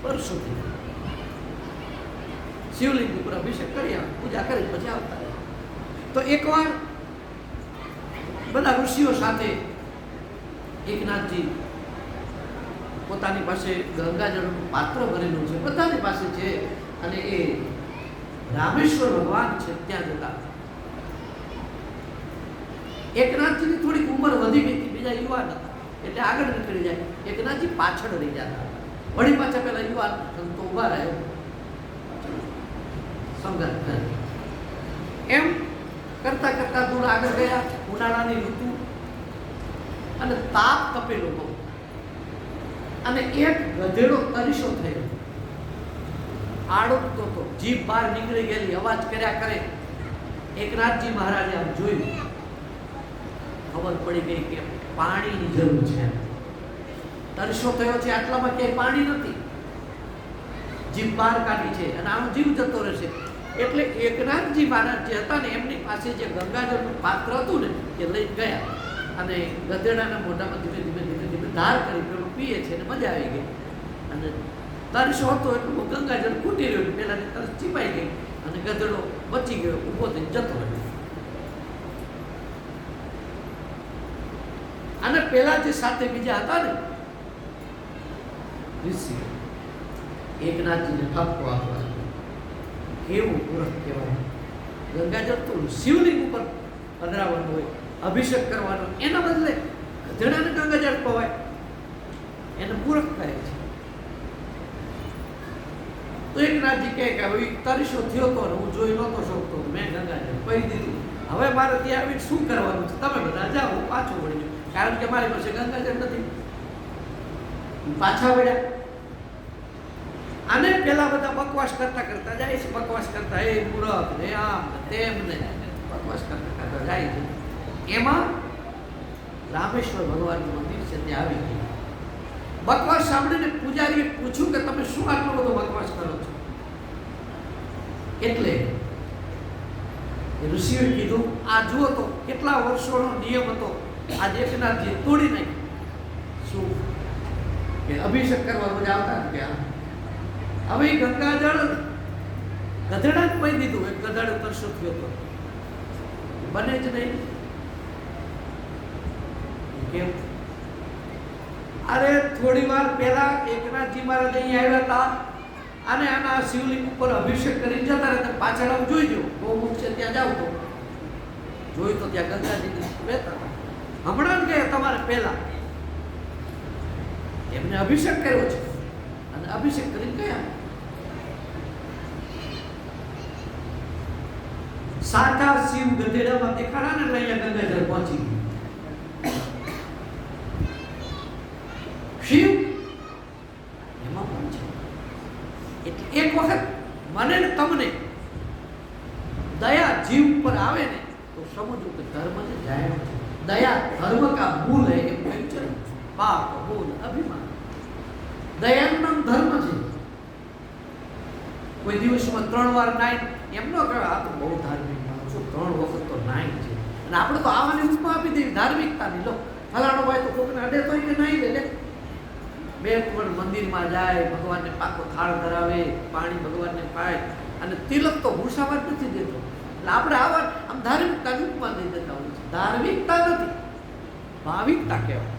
વર્ષોથી. શિવલિંગ ઉપર અભિષેક કરી પૂજા કરી પછી આવતા રહે. તો એકવાર બધા ઋષિઓ સાથે એકનાથજી પોતાની પાસે ગંગાજળનું પાત્ર ભરેલું છે, બધાની પાસે છે, અને એ રામેશ્વર ભગવાન છે ત્યાં જતા. એકનાથજીની થોડીક ઉંમર વધી ગઈ હતી, બીજા યુવાન હતા એટલે આગળ નીકળી જાય. એકનાથજી પાછળ રહી જતા. વળી પાછા પેલા યુવાન સંતો ઉભા રહે, સંગત કરે. એમ કરતા કરતા દૂર આગળ ગયા. ઉનાળાની ઋતુ અને તાપ તપેલો બહુ, અને એક ગધેડો તરીસો થયો, આડોતો તો, જીભ બહાર નીકળી ગયેલી, અવાજ કર્યા કરે. એકનાથજી મહારાજે આમ જોયું, ખબર પડી ગઈ કે પાણીની જરૂર છે. તરસો થયો છે, આટલામાં ક્યાંય પાણી નથી, જીભ બહાર કાઢી છે અને આનો જીવ જતો રહેશે. એટલે એકનાથજી મહારાજ જે હતા ને એમની પાસે જે ગંગાજળનું પાત્ર હતું ને એ લઈ ગયા અને ગધેડાના મોઢામાં ધીમે ધીમે ધીમે ધીમે ધાર કરી પેલું પીએ છે ને મજા આવી ગઈ. અને તરસો હતો એટલું ગંગાજળ ખૂટી રહ્યું, પેલાની તરસ ચીપાઈ ગઈ અને ગધેડો બચી ગયો, ઊભો થઈને જતો રહ્યો. અને પેલા જે સાથે બીજા હતા ને ઋષિ, એકનાથજીને ઠપકો આપવા, કેવું પૂરક કહેવાય. ગંગાજળ તો શિવલિંગ ઉપર પધરાવવાનું હોય, અભિષેક કરવાનો, એના બદલે ગધેડાને ગંગાજળ પવાય, એને પૂરક કહે છે. તો એકનાથજી કહે કે હવે તરીસો થયો તો હું જોઈ નહોતો શકતો, મેં ગંગાજળ પહી દીધું. હવે મારે ત્યાં આવીને શું કરવાનું છે? તમે બધા જાઓ, હું પાછો વળી જાઉં, કારણ કે મારી પાસે ગંગાજળ નથી. પાછા વળ્યા. આને પેલા બધા બકવાસ કરતા કરતા જાય છે, બકવાસ કરતા, એ મૂરખ ને આમ તેમ ને બકવાસ કરતા કરતા જાય છે. એમાં રામેશ્વર ભગવાનનું મંદિર છે, ત્યાં આવી ગયું. બકવાસ સાંભળીને પૂજારીએ પૂછ્યું કે તમે શું આટલો બધો બકવાસ કરો છો? એટલે ઋષિએ કીધું, આ જુઓ તો કેટલા વર્ષોનો નિયમ હતો, આજે એકનાથજી તોડી નાખ્યો. શું કે અભિષેક કરવા બધા આવતા ને ત્યાં હવે ગંગાજળ ગધેડા જ પહી દીધું. એક ગધેડો તરસો થયો હતો, બને જ નહીં. કેમ? અરે થોડી વાર પહેલા એકનાથજી મહારાજ અહીં આવ્યા હતા અને આના શિવલિંગ ઉપર અભિષેક કરીને જતા રહેતા. પાછળ આવું જોઈજો, ગૌમુખ છે ત્યાં જાવ તો જોયું તો ત્યાં ગંગાજી બેઠા હતા. હમણાં જ ગયા તમારે પહેલા એમને અભિષેક કર્યો છે અને અભિષેક કરીને ગયા. સાચા શિવ ગધેડામાં દેખાડા ને એટલે અહીંયા ગંગાજળ પહોંચી ગયું. શિવ એમાં પહોંચે. એટલે એક વખત મને ને તમને દયા જીવ ઉપર આવે ને તો સમજો કે ધર્મ ને જાય છે. દયા ધર્મ કા મૂળ है એમ કહ્યું છે. પાપ ભૂલ અભિમાન, દયાનું નામ ધર્મ છે. કોઈ દિવસમાં 3 વાર નાઈ એમ ન કહેવાય આ તો બહુ ધાર્મિક માણસ છું, 3 વખત તો નાઈ છે. અને આપણે તો આવાની ઉપમા આપી દેવી ધાર્મિકતાની. લો ફલાણો ભાઈ તો કોકને અડે તો કે નાઈ લે, 2 પણ મંદિરમાં જાય, ભગવાનને પાકો થાળ ધરાવે, પાણી ભગવાનને પાય અને તિલક તો ભૂસાવા જ નથી દેતો. એટલે આપણે આવા આમ ધાર્મિકતાની ઉપમા દઈ દેતા હોય છે. ધાર્મિકતા નથી, ભાવિકતા કહેવાય.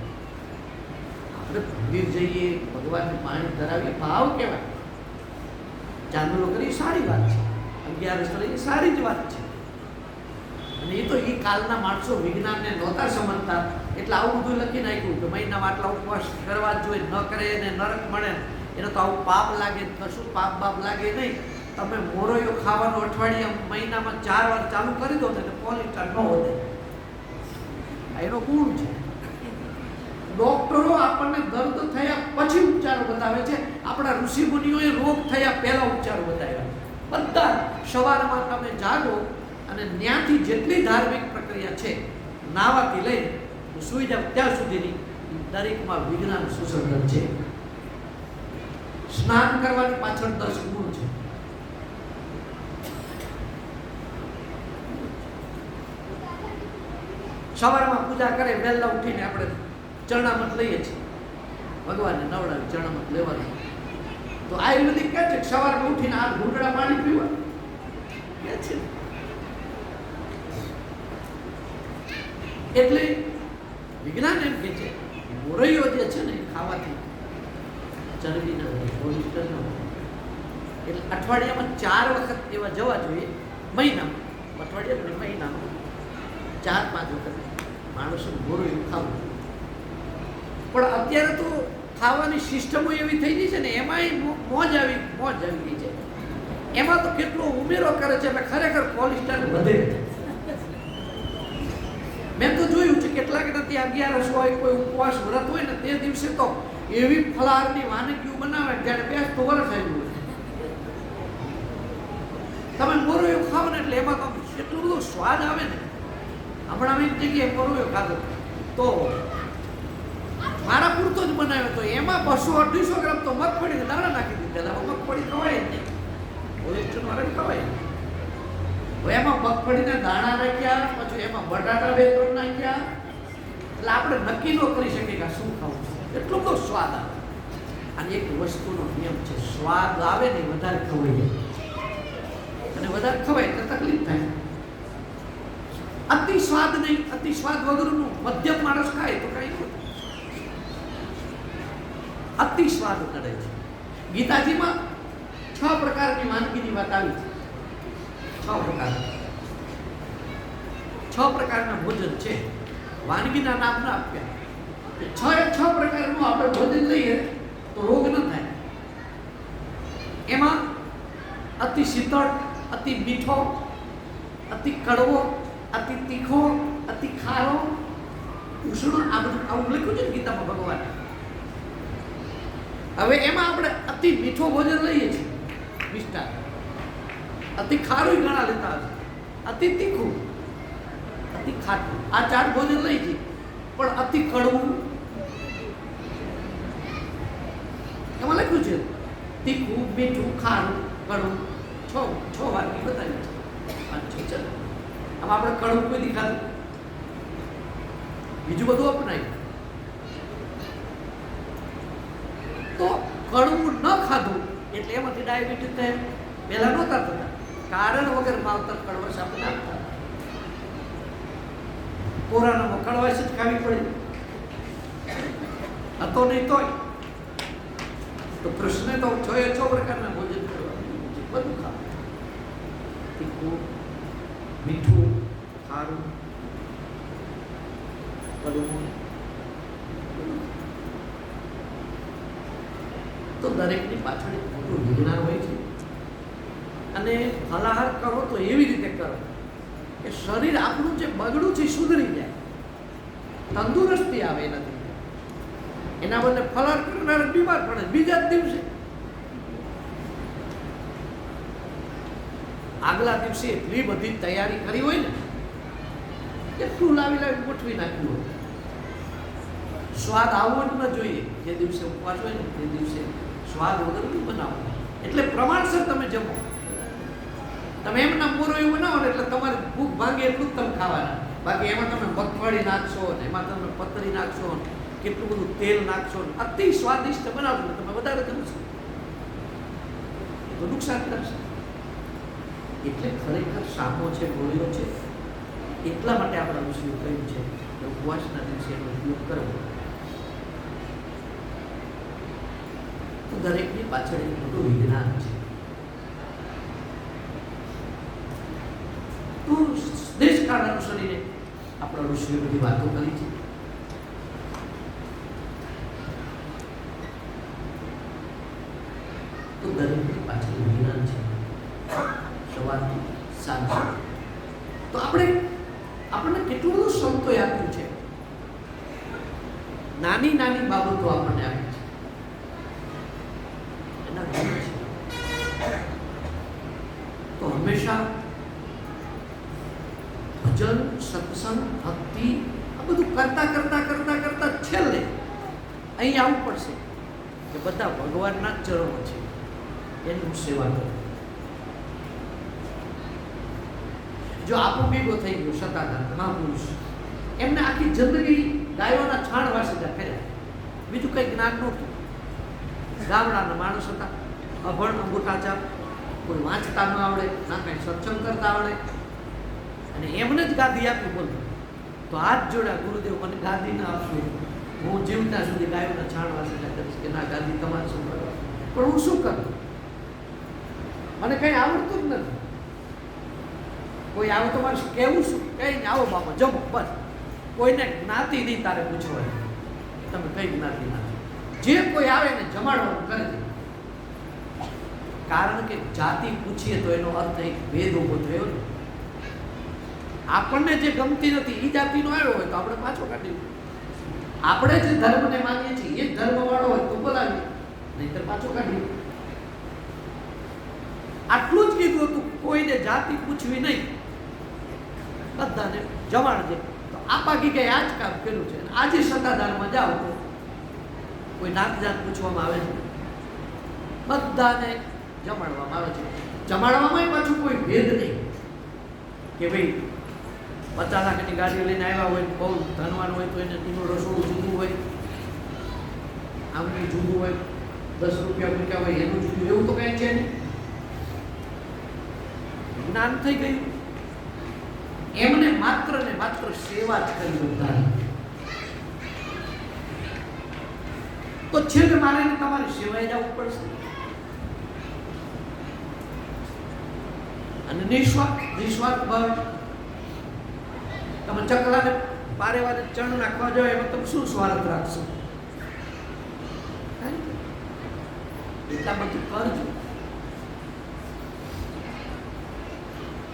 મંદિર જઈએ, ભગવાનને પાણી ધરાવીએ, ભાવ કહેવાય. ચાંદલો કરી સારી વાત છે, 11 કરી સારી જ વાત છે. અને એ તો એ કાલના માણસો વિજ્ઞાનને નહોતા સમજતા, એટલે આવું બધું લખી નાખ્યું કે મહિનામાં આટલા ઉપવાસ કરવા જ જોઈએ, ન કરે એને નરક મળે, એને તો આવું પાપ લાગે, કશું પાપ બાપ લાગે નહીં. તમે મોરૈયો ખાવાનું અઠવાડિયા મહિનામાં 4 વાર ચાલુ કરી દો ને કોલેસ્ટ્રોલ ન વધે. એનો ગુણ છે. ડોક્ટરો આપણને દર્દ થયા પછી ઉપચારો બતાવે છે, આપણા ઋષિ મુનિઓએ રોગ થયા પહેલા ઉપચારો બતાવ્યા. બધા સવારમાં તમે જાગો અને ત્યાંથી જેટલી ધાર્મિક પ્રક્રિયા છે, નાવાથી લઈને સુઈ જાવ ત્યાં સુધીની દરેકમાં વિજ્ઞાન સુસંગત છે. સ્નાન કરવાની પાછળ 10 ગુણ છે. સવારમાં પૂજા કરે, વહેલા ઉઠીને આપણે ચરણામત લઈએ છીએ, ભગવાનને નવડાવી ચરણામત લેવાનું. તો આયુર્વેદિક કહે છે કે સવારમાં ઉઠીને આ ઘૂંટડા પાણી પીવા કે છે. એટલે વિજ્ઞાન એમ કહે છે મોરૈયો જે છે ને ખાવાથી ચરબી ના હોય, કોલેસ્ટ્રોલ ના હોય. એટલે અઠવાડિયામાં 4 વખત એવા જવા જોઈએ મહિનામાં. અઠવાડિયા મહિનામાં 4-5 વખત માણસો મોરૈયું ખાવું. પણ અત્યારે તો ખાવાની સિસ્ટમો એવી થઈ ગઈ છે ને, એમાંય મોજ આવી ગઈ છે. એમાં તો કેટલો ઉમેરો કરે છે, એટલે ખરેખર કોલેસ્ટ્રોલ વધે. મેં તો જોયું છે કેટલાક નથી 11 હોય, કોઈ ઉપવાસ વ્રત હોય ને તે દિવસે તો એવી ફલાહારની વાનગીઓ બનાવે જ્યારે બેસતો વરસ આવ્યું હોય. તમે મોરૈયું ખાવ ને એટલે એમાં તો એટલું બધું સ્વાદ આવે ને. હમણાં એક જગ્યાએ મોરૈયો ખાધો તો મારા પૂરતો જ બનાવ્યો તો એમાં 200-250 ગ્રામ તો મગફળીને દાણા નાખી દીધા. મગફળી ખવાય જ નહીં, કોલેસ્ટ્રોલ વાળા ખવાય. એમાં મગફળીના દાણા નાખ્યા, પછી એમાં બટાટા 2-3 નાખ્યા. એટલે આપણે નક્કી ન કરી શકીએ કે શું ખાવું. એટલો બધો સ્વાદ આવે. અને એક વસ્તુનો નિયમ છે, સ્વાદ આવે ને વધારે ખવાઈ જાય. અને વધારે ખવાય એટલે તકલીફ થાય. અતિ સ્વાદ નહીં, અતિ સ્વાદ વગરનું મધ્યમ માણસ ખાય તો કઈ નહીં. અતિ સ્વાદ કરે છે. ગીતાજીમાં 6 પ્રકારની વાનગીની વાત આવી છે. 6 પ્રકારના ભોજન છે. વાનગીના નામ ના આપ્યા. 6 પ્રકારનું આપણે ભોજન લઈએ તો રોગ ન થાય. એમાં અતિ શીતળ, અતિ મીઠો, અતિ કડવો, અતિ તીખો, અતિ ખારો, ઉષ્ણ, આ બધું આવું લખ્યું છે ગીતામાં ભગવાને. હવે એમાં આપણે અતિ મીઠો ભોજન લઈએ છીએ, મિષ્ટાન. અતિ ખારું ઘણા લેતા હશે, અતિ તીખું, અતિ ખાટું, આ 4 ભોજન લઈ છે. પણ અતિ કડવું એમાં લખ્યું છે તીખું, મીઠું, ખારું, કડવું. 6 વાનગી બતાવી છે. આમ આપણે કડવું કોઈ દી ખાધું, બીજું બધું અપનાવ્યું. તો કડવું ન ખાધું એટલે એમાંથી ડાયાબિટીસ થાય. પહેલા નહોતા થતા, કારણ વગર માવતર કડવાશ આપણે આપતા. કોરોનામાં કડવાશ જ ખાવી પડી હતો નહીં તોય. તો કૃષ્ણે તો 6 પ્રકારના ભોજન કરવાનું, બધું ખાવું. તીખું, મીઠું, ખારું, કડવું. તો દરેકની પાછળ એક મોટું વિજ્ઞાન હોય છે. અને ફલાહાર કરો તો એવી રીતે કરો કે શરીર આપણું જે બગડું છે સુધરી જાય, તંદુરસ્તી આવે. એનાથી એના બદલે ફલાહાર કરનાર બીમાર પડે બીજા જ દિવસે. આગલા દિવસે એટલી બધી તૈયારી કરી હોય ને, એટલું લાવી ગોઠવી નાખ્યું હોય. સ્વાદ આવવો જ ન જોઈએ. જે દિવસે ઉપવાસ હોય ને તે દિવસે સ્વાદ વગરનું બનાવો. એટલે પ્રમાણસર તમે જમો. તમે એમના મોરૈયું બનાવો ને એટલે તમારે ભૂખ ભાંગે એટલું જ તમે ખાવાના. બાકી એમાં તમે મગફળી નાખશો ને એમાં તમે પતરી નાખશો ને કેટલું બધું તેલ નાખશો ને અતિ સ્વાદિષ્ટ બનાવશો ને તમે વધારે જમશો તો નુકસાન કરશે. એટલે ખરેખર સામો છે, ગોળીઓ છે. એટલા માટે આપણા ઋષિઓ કહ્યું છે કે ઉપવાસના દિવસે એનો ઉપયોગ કરવો. દરેકની પાછળ એક મોટું વિજ્ઞાન છે. તો દેશકાળ અનુસરીને આપણા ઋષિએ બધી વાતો કરી છે. તો દરેકની પાછળ વિજ્ઞાન છે સવારથી સાંજ સુધી. તો આપણને કેટલું બધું સંતોએ આપ્યું છે. નાની નાની બાબતો આપણને આપી છે એના ગુણ છે. તો હંમેશા ભજન, સત્સંગ, ભક્તિ આ બધું કરતા કરતા કરતા કરતા છેલ્લે અહીં આવવું પડશે કે બધા ભગવાનના જ ચરણો છે, એની હું સેવા કરું. જો આપો ભેગો થઈ ગયો સતાધાર મહાપુરુષ, એમને આખી જિંદગી ગાયોના છાણ વાસીદા કર્યા, બીજું કંઈ જ્ઞાન નહોતું. ગામડાના માણસ હતા, અભણ અંગૂઠાચાર, કોઈ વાંચતા ન આવડે, ના કંઈ સત્સંગ કરતા આવડે, અને એમને જ ગાદી આપી. બોલો તો હાથ જોડ્યા, ગુરુદેવ મને ગાદી ના આપશો, હું જીવતા સુધી ગાયોના છાણ વાસીદા કરીશ. કે ના, ગાદી તમારે શું કરવા, પણ હું શું કરું, મને કંઈ આવડતું જ નથી. કોઈ આવો તો મારે કેવું શું, કંઈ આવો બાપા જમો, બસ. કોઈને જ્ઞાતિ નહીં તારે પૂછવાની, તમે કઈ જ્ઞાતિ ના, જે કોઈ આવે ને જમાડવાનું કરે છે. કારણ કે જાતિ પૂછીએ તો એનો અર્થ એક ભેદ ઉભો થયો ને. આપણને જે ગમતી નથી એ જાતિનો આવ્યો હોય તો આપણે પાછો કાઢી, આપણે જે ધર્મને માનીએ છીએ એ ધર્મ વાળો હોય તો બોલાવીએ, નહીંતર પાછો કાઢીએ. આટલું જ કીધું હતું, કોઈને જાતિ પૂછવી નહીં, બધાને જમાડજે. તો આ બાકી કઈ આ જ કામ કર્યું છે. આજે સત્તાધારમાં જાઓ તો કોઈ નાત જાત પૂછવામાં આવે છે, બધાને જમાડવામાં આવે છે. જમાડવામાં પાછું કોઈ ભેદ નહીં કે ભાઈ 50 લાખની ગાડી લઈને આવ્યા હોય, બહુ ધનવાન હોય તો એને એનું રસોડું જુદું હોય, આમનું જુદું હોય, 10 રૂપિયા મૂક્યા હોય એનું જુદું, એવું તો કઈ છે નહીં. જ્ઞાન થઈ ગયું. એમને માત્ર ને માત્ર સેવા જ કરી બધાની. તો છેલ્લે મારે તમારી સેવાએ જવું પડશે. અને નિસ્વાર્થ ભાવે તમે ચકલાને પારેવાને ચણ નાખવા જાવ, એમાં તમે શું સ્વાર્થ રાખશો? એટલા બધું કરજો.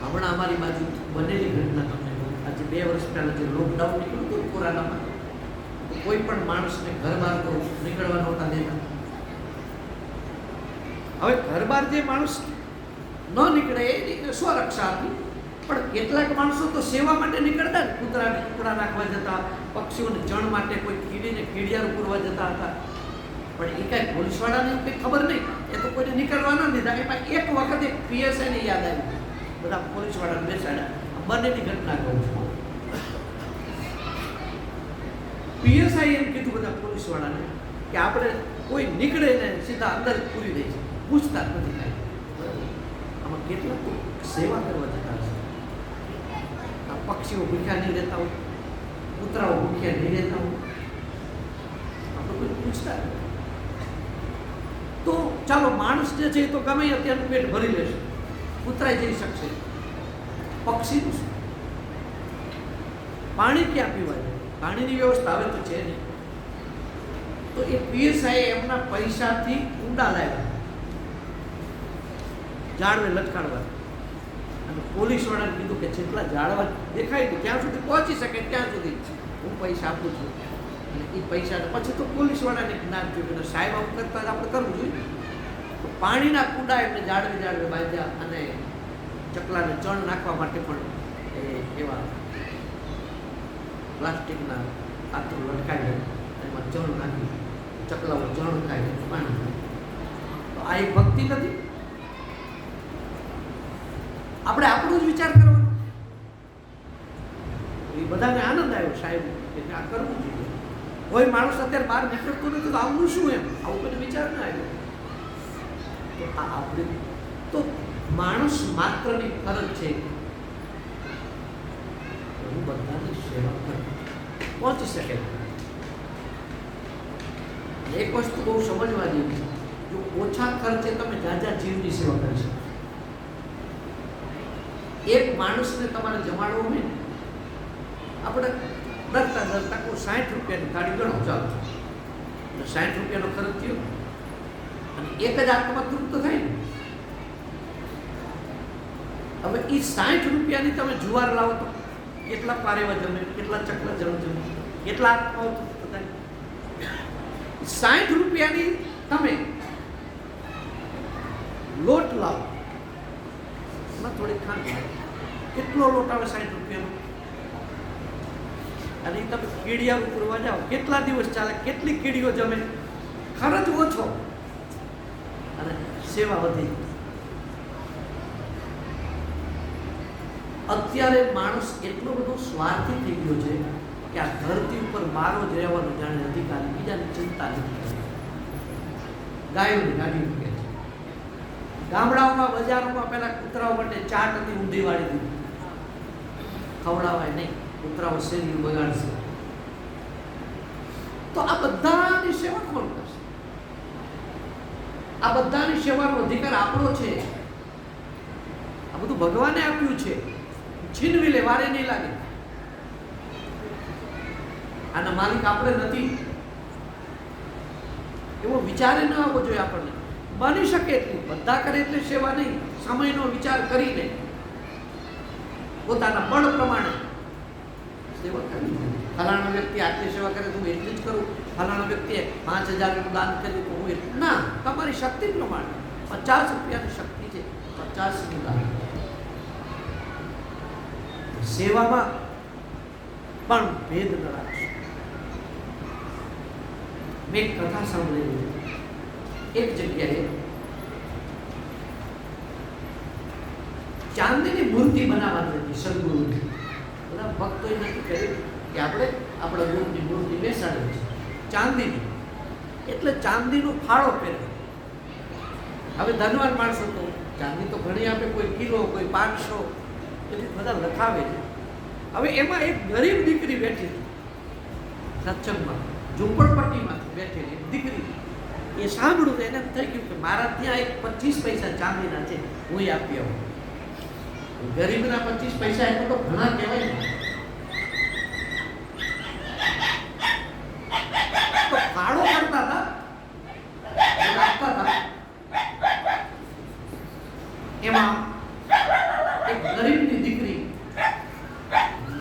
હમણાં અમારી બાજુ બનેલી ઘટના તમને કહું. આજે 2 વર્ષ પહેલા જે લોકડાઉન નીકળ્યું હતું કોરોનામાં, તો કોઈ પણ માણસને ઘર બહાર તો નીકળવા નહોતા દેતા. હવે ઘર બહાર જે માણસ ન નીકળે એ સ્વરક્ષા હતી, પણ કેટલાક માણસો તો સેવા માટે નીકળતા ને, કૂતરાને કૂતરા નાખવા જતા, પક્ષીઓને જણ માટે, કોઈ કીડીને કીડિયારું પૂરવા જતા હતા. પણ એ કાંઈ પોલીસવાળાને કંઈ ખબર નહીં, એ તો કોઈને નીકળવા ન દીધા. એમાં એક વખત એક પીએસઆઈને યાદ આવ્યું, બધા પોલીસવાળાને બેસાડ્યા. બંનેની ઘટના કહું છું. પીએસઆઈ એમ કીધું બધા પોલીસવાળાને કે આપણે કોઈ નીકળે ને સીધા અંદર પૂરી દે છે, પૂછતા જ નથી કાંઈ. આમાં કેટલાક સેવા કરવા જતા હશે. આ પક્ષીઓ ભૂખ્યા નહીં રહેતા હોય, કૂતરાઓ ભૂખ્યા નહીં રહેતા હોય, આપણે કોઈ પૂછતા નથી. તો ચાલો, માણસ જે છે એ તો ગમે અત્યારનું પેટ ભરી લેશે, કૂતરાય જઈ શકશે, પક્ષીનું શું? પાણી ક્યાં પીવાય? પાણીની વ્યવસ્થા હવે તો છે નહીં. તો એ પીએસઆઈ એમના પૈસાથી ઊંડા લાવ્યા, ઝાડવે લટકાડવા. અને પોલીસવાળાને કીધું કે જેટલા ઝાડવા દેખાય ને ત્યાં સુધી પહોંચી શકે ત્યાં સુધી હું પૈસા આપું છું. અને એ પૈસા પછી તો પોલીસવાળાને જ્ઞાન થયું કે સાહેબ આવું કરતા આપણે કરવું જોઈએ. તો પાણીના કુંડા એમને ઝાડવે બાંધ્યા, અને ચકલાને ચણ નાખવા માટે પણ એવા પ્લાસ્ટિકના પાત્રો લટકાવી, એમાં ચણ નાખી, ચકલાઓ ચણ ખાય, પાણી ખાય. તો આ એક ભક્તિ નથી? આપણે આપણું જ વિચાર કરવાનો. એ બધાને આનંદ આવ્યો સાહેબ કે આ કરવું જોઈએ. કોઈ માણસ અત્યારે બહાર નીકળતો નથી તો આવવું શું, એમ આવું બધું વિચાર ના આવ્યો. તો આ આપણે તો માણસ માત્રની ફરજ છે, હું બધાની સેવા કરું, પહોંચી શકે. એક વસ્તુ બહુ સમજવા જેવી છે. જો ઓછા ખર્ચે તમે જાજા જીવની સેવા કરી શકો. એક માણસને તમારે જમાડવો હોય ને, આપણે ડરતા કોઈ 60 રૂપિયાની થાળી ગણો ચાલો, તો 60 રૂપિયાનો ખર્ચ થયો અને એક જ આત્મા તૃપ્ત થાય ને. હવે એ 60 રૂપિયાની તમે જુવાર લાવો તો કેટલા પારેવા જમે, કેટલા ચકલા જમે, કેટલા આત્માઓ તૃપ્ત થાય. 60 રૂપિયાની તમે લોટ લાવો, એમાં થોડી ખાંડ લાવો, કેટલો લોટ આવે 60 રૂપિયાનો. અને એ તમે કીડિયા પૂરવા જાઓ, કેટલા દિવસ ચાલે, કેટલી કીડીઓ જમે, ખર્ચ ઓછો અને સેવા વધી. અત્યારે માણસ એટલો બધો સ્વાર્થી થઈ ગયો છે કે આ ધરતી ઉપર મારો જ રહેવાનો જાણે અધિકાર, બીજાની ચિંતા નથી. ગાયોની ગાડી મૂકે છે. ગામડાઓમાં બજારોમાં પહેલા કૂતરાઓ માટે ચાટ હતી, ઊંધી વાળી દીધી, ખવડાવાય નહીં, કૂતરાઓ શેરી બગાડશે. તો આ બધાની સેવા કોણ કરશે? આ બધાની સેવાનો અધિકાર આપણો છે. આ બધું ભગવાને આપ્યું છે, છીનવી લે વારે નહીં લાગે. આના માલિક આપણે નથી, એવો વિચારે ન આવવો જોઈએ આપણને. બની શકે એટલી, બધા કરે એટલે સેવા નહીં, સમયનો વિચાર કરીને પોતાના બળ પ્રમાણે સેવા કરવી. ફલાણા વ્યક્તિ આટલી સેવા કરે તો હું એટલી જ કરું, ફલાણા વ્યક્તિએ 5000 દાન કર્યું તો હું એટલું ના. તમારી શક્તિ પ્રમાણે 50 રૂપિયાની શક્તિ છે, 50નું દાન. સેવામાં પણ ભેદ ન રાખશો. મેં એક કથા સાંભળેલી. એક જગ્યાએ ચાંદીની મૂર્તિ બનાવવાની હતી સદગુરુની. બધા ભક્તોએ નક્કી કર્યું કે આપણે આપણા ગુરુની મૂર્તિ બેસાડવી છે ચાંદીની. એટલે ચાંદીનો ફાળો પહેર્યો. હવે ધનવાન માણસો તો ચાંદી તો ઘણી આપે, કોઈ કિલો, કોઈ 500, એટલે બધા લખાવે છે. હવે એમાં એક ગરીબ દીકરી બેઠી હતી સત્સંગમાં, ઝૂંપડપટ્ટીમાં બેઠેલી દીકરી. એ સાંભળ્યું તો એને એમ થઈ ગયું કે મારા ત્યાં એક 25 પૈસા ચાંદીના છે, હું આપી આવું. ગરીબના 25 પૈસા એટલે તો ઘણા કહેવાય ને. તો ફાળો કરતા હતા, રાખતા હતા. એમાં એક ગરીબની દીકરી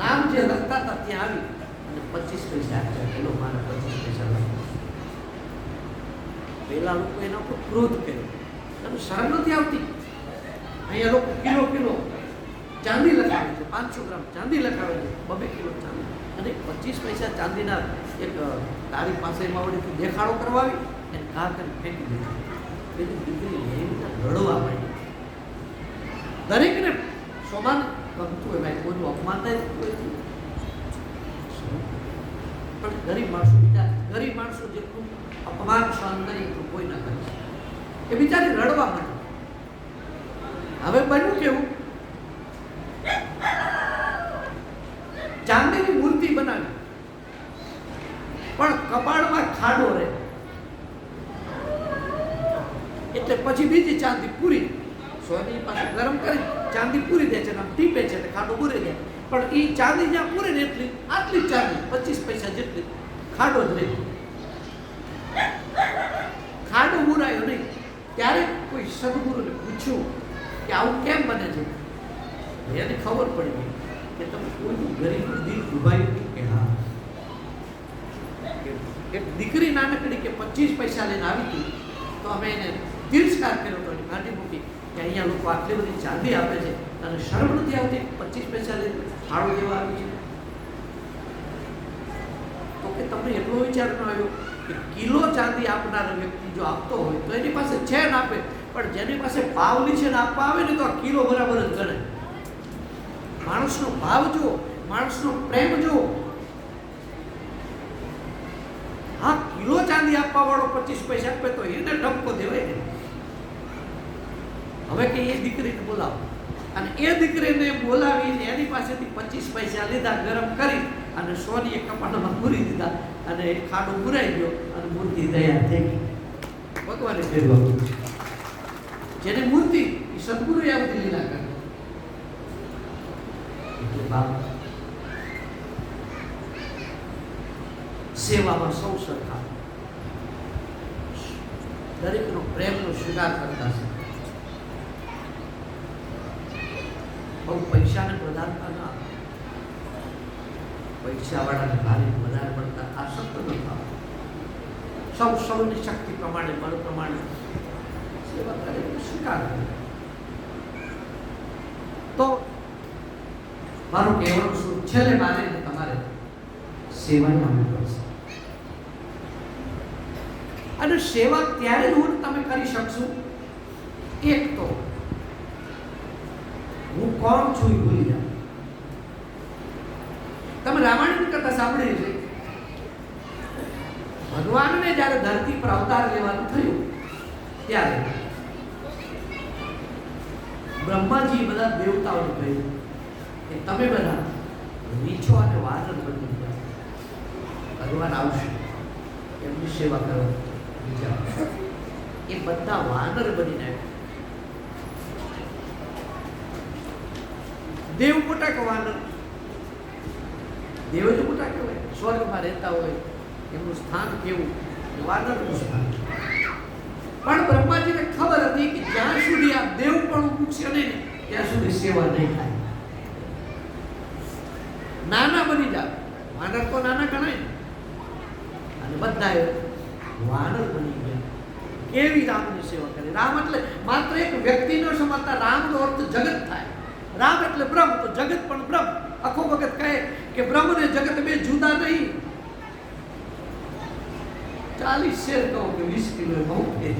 નામ જે લખતા હતા ત્યાં આવી અને 25 પૈસા આપ્યા. એનો મારા 25 પૈસા લખ્યા. પેલા લોકો એના ઉપર ક્રોધ કર્યો, અને શરમ નથી આવતી. અહીંયા લોકો કિલો કિલો ચાંદી લખાવે છે, 500 ગ્રામ ચાંદી લખાવે છે, 2 કિલો ચાંદી, અને 25 પૈસા ચાંદીના એક તારી પાસે માવડીથી દેખાડો કરવાવી અને ઘા કરી ફેંકી દીધી. પેલી દીકરી એવી લડવા માંડી. દરેકને સોમાન ગમતું હોય, ભાઈ કોઈનું અપમાન થાય કોઈથી. પણ ગરીબ માણસો, બીજા ગરીબ માણસો જેટલું અપમાન સહન કરી એટલું કોઈ ના કરી શકે. એ બિચારી રડવા માંડી. હવે બન્યું કેવું? ચાંદીની મૂર્તિ બનાવી, પણ કપાળમાં ખાડો રહે. એટલે પછી બીજી ચાંદી પૂરી, સોની પાસે ગરમ કરી ચાંદી પૂરી દે છે, ટીપે છે, ખાડો પૂરી દે. પણ એ ચાંદી જ્યાં પૂરે ને એટલી આટલી ચાંદી 25 પૈસા જેટલી ખાડો જ રહે. ખાડો બુરાયો નહીં. ત્યારે કોઈ સદગુરુને પૂછ્યું કે આવું કેમ બને છે? એને ખબર પડી ગઈ કે તમે કોઈનું ગરીબનું દિલ ડૂબાયું કે હા. એક દીકરી નાનકડી કે 25 પૈસા લઈને આવી હતી, તો અમે એને તિરસ્કાર કર્યો હતો, ગાંધી મૂકી કે અહીંયા લોકો આટલી બધી ચાંદી આપે છે અને શરમ નથી આવતી 25 પૈસા લઈને ફાળો દેવા આવી છે? તો કે તમને એટલો વિચાર ન આવ્યો કે કિલો ચાંદી આપનાર વ્યક્તિ જો આપતો હોય તો એની પાસે છે ને આપે, પણ જેની પાસે પાવલી છે ને આપવા આવે ને તો આ કિલો બરાબર જ ગણે. માણસનો ભાવ જુઓ, માણસનો પ્રેમ જુઓ. હા, કિલો ચાંદી આપવા વાળો 25 પૈસા આપે તો એને ઠપકો દેવાય ને. હવે કે એ દીકરીને બોલાવો, અને એ દીકરીને બોલાવીને એની પાસેથી 25 પૈસા લીધા, ગરમ કરી અને સોની એક કપાટામાં પૂરી દીધા, અને એ ખાડો પુરાઈ ગયો અને મૂર્તિ તૈયાર થઈ ગઈ. ભગવાને ફેરવ્યું. જેની મૂર્તિ એ સદગુરુ એ બધી લીલા કરે. એટલે બાપ સેવામાં સૌ સરખા, દરેકનો પ્રેમનો સ્વીકાર કરતા છે. બહુ પૈસાને પ્રધાનતા ના, પૈસા વાળાને ભારે વધારે પડતા આસક્ત ન થાવ. સૌ સૌની શક્તિ પ્રમાણે, બળ પ્રમાણે સેવા કરે, સ્વીકાર કરે. તો મારું કહેવાનું શું, છેલ્લે મારે તમારે સેવાની આવવી પડશે. અને સેવા ત્યારે જ તમે કરી શકશો, એક તો હું કોણ છું એ ભૂલી જાઓ. તમે રામાયણની કથા સાંભળી છે. ભગવાનને જ્યારે ધરતી પર અવતાર લેવાનું થયું ત્યારે બ્રહ્માજી બધા દેવતાઓને કહ્યું કે તમે બધા રીછો અને વાનર બની ગયા, ભગવાન આવશે એમની સેવા કરો. એ બધા વાનર બનીને દેવ મોટા કે વાનર? દેવ જ મોટા કહેવાય, સ્વર્ગમાં રહેતા હોય એમનું સ્થાન કેવું, વાનરનું સ્થાન. પણ બ્રહ્માજીને ખબર હતી કે જ્યાં સુધી આ દેવ પણ પૂછશે નહીં ત્યાં સુધી સેવા નહીં થાય. નાના બની જાય, વાનર તો નાના ગણાય, અને બધા વાનર બની ગયા. કેવી રામની સેવા કરે. રામ એટલે માત્ર એક વ્યક્તિ ન સમજતા, રામનો અર્થ જગત થાય. રામ એટલે બ્રહ્મ, તો જગત પણ બ્રહ્મ. આખો વખત કહે કે બ્રહ્મ ને જગત બે જુદા નહીં. 40 શેર કહો કે 20 કિલો બહુ છે.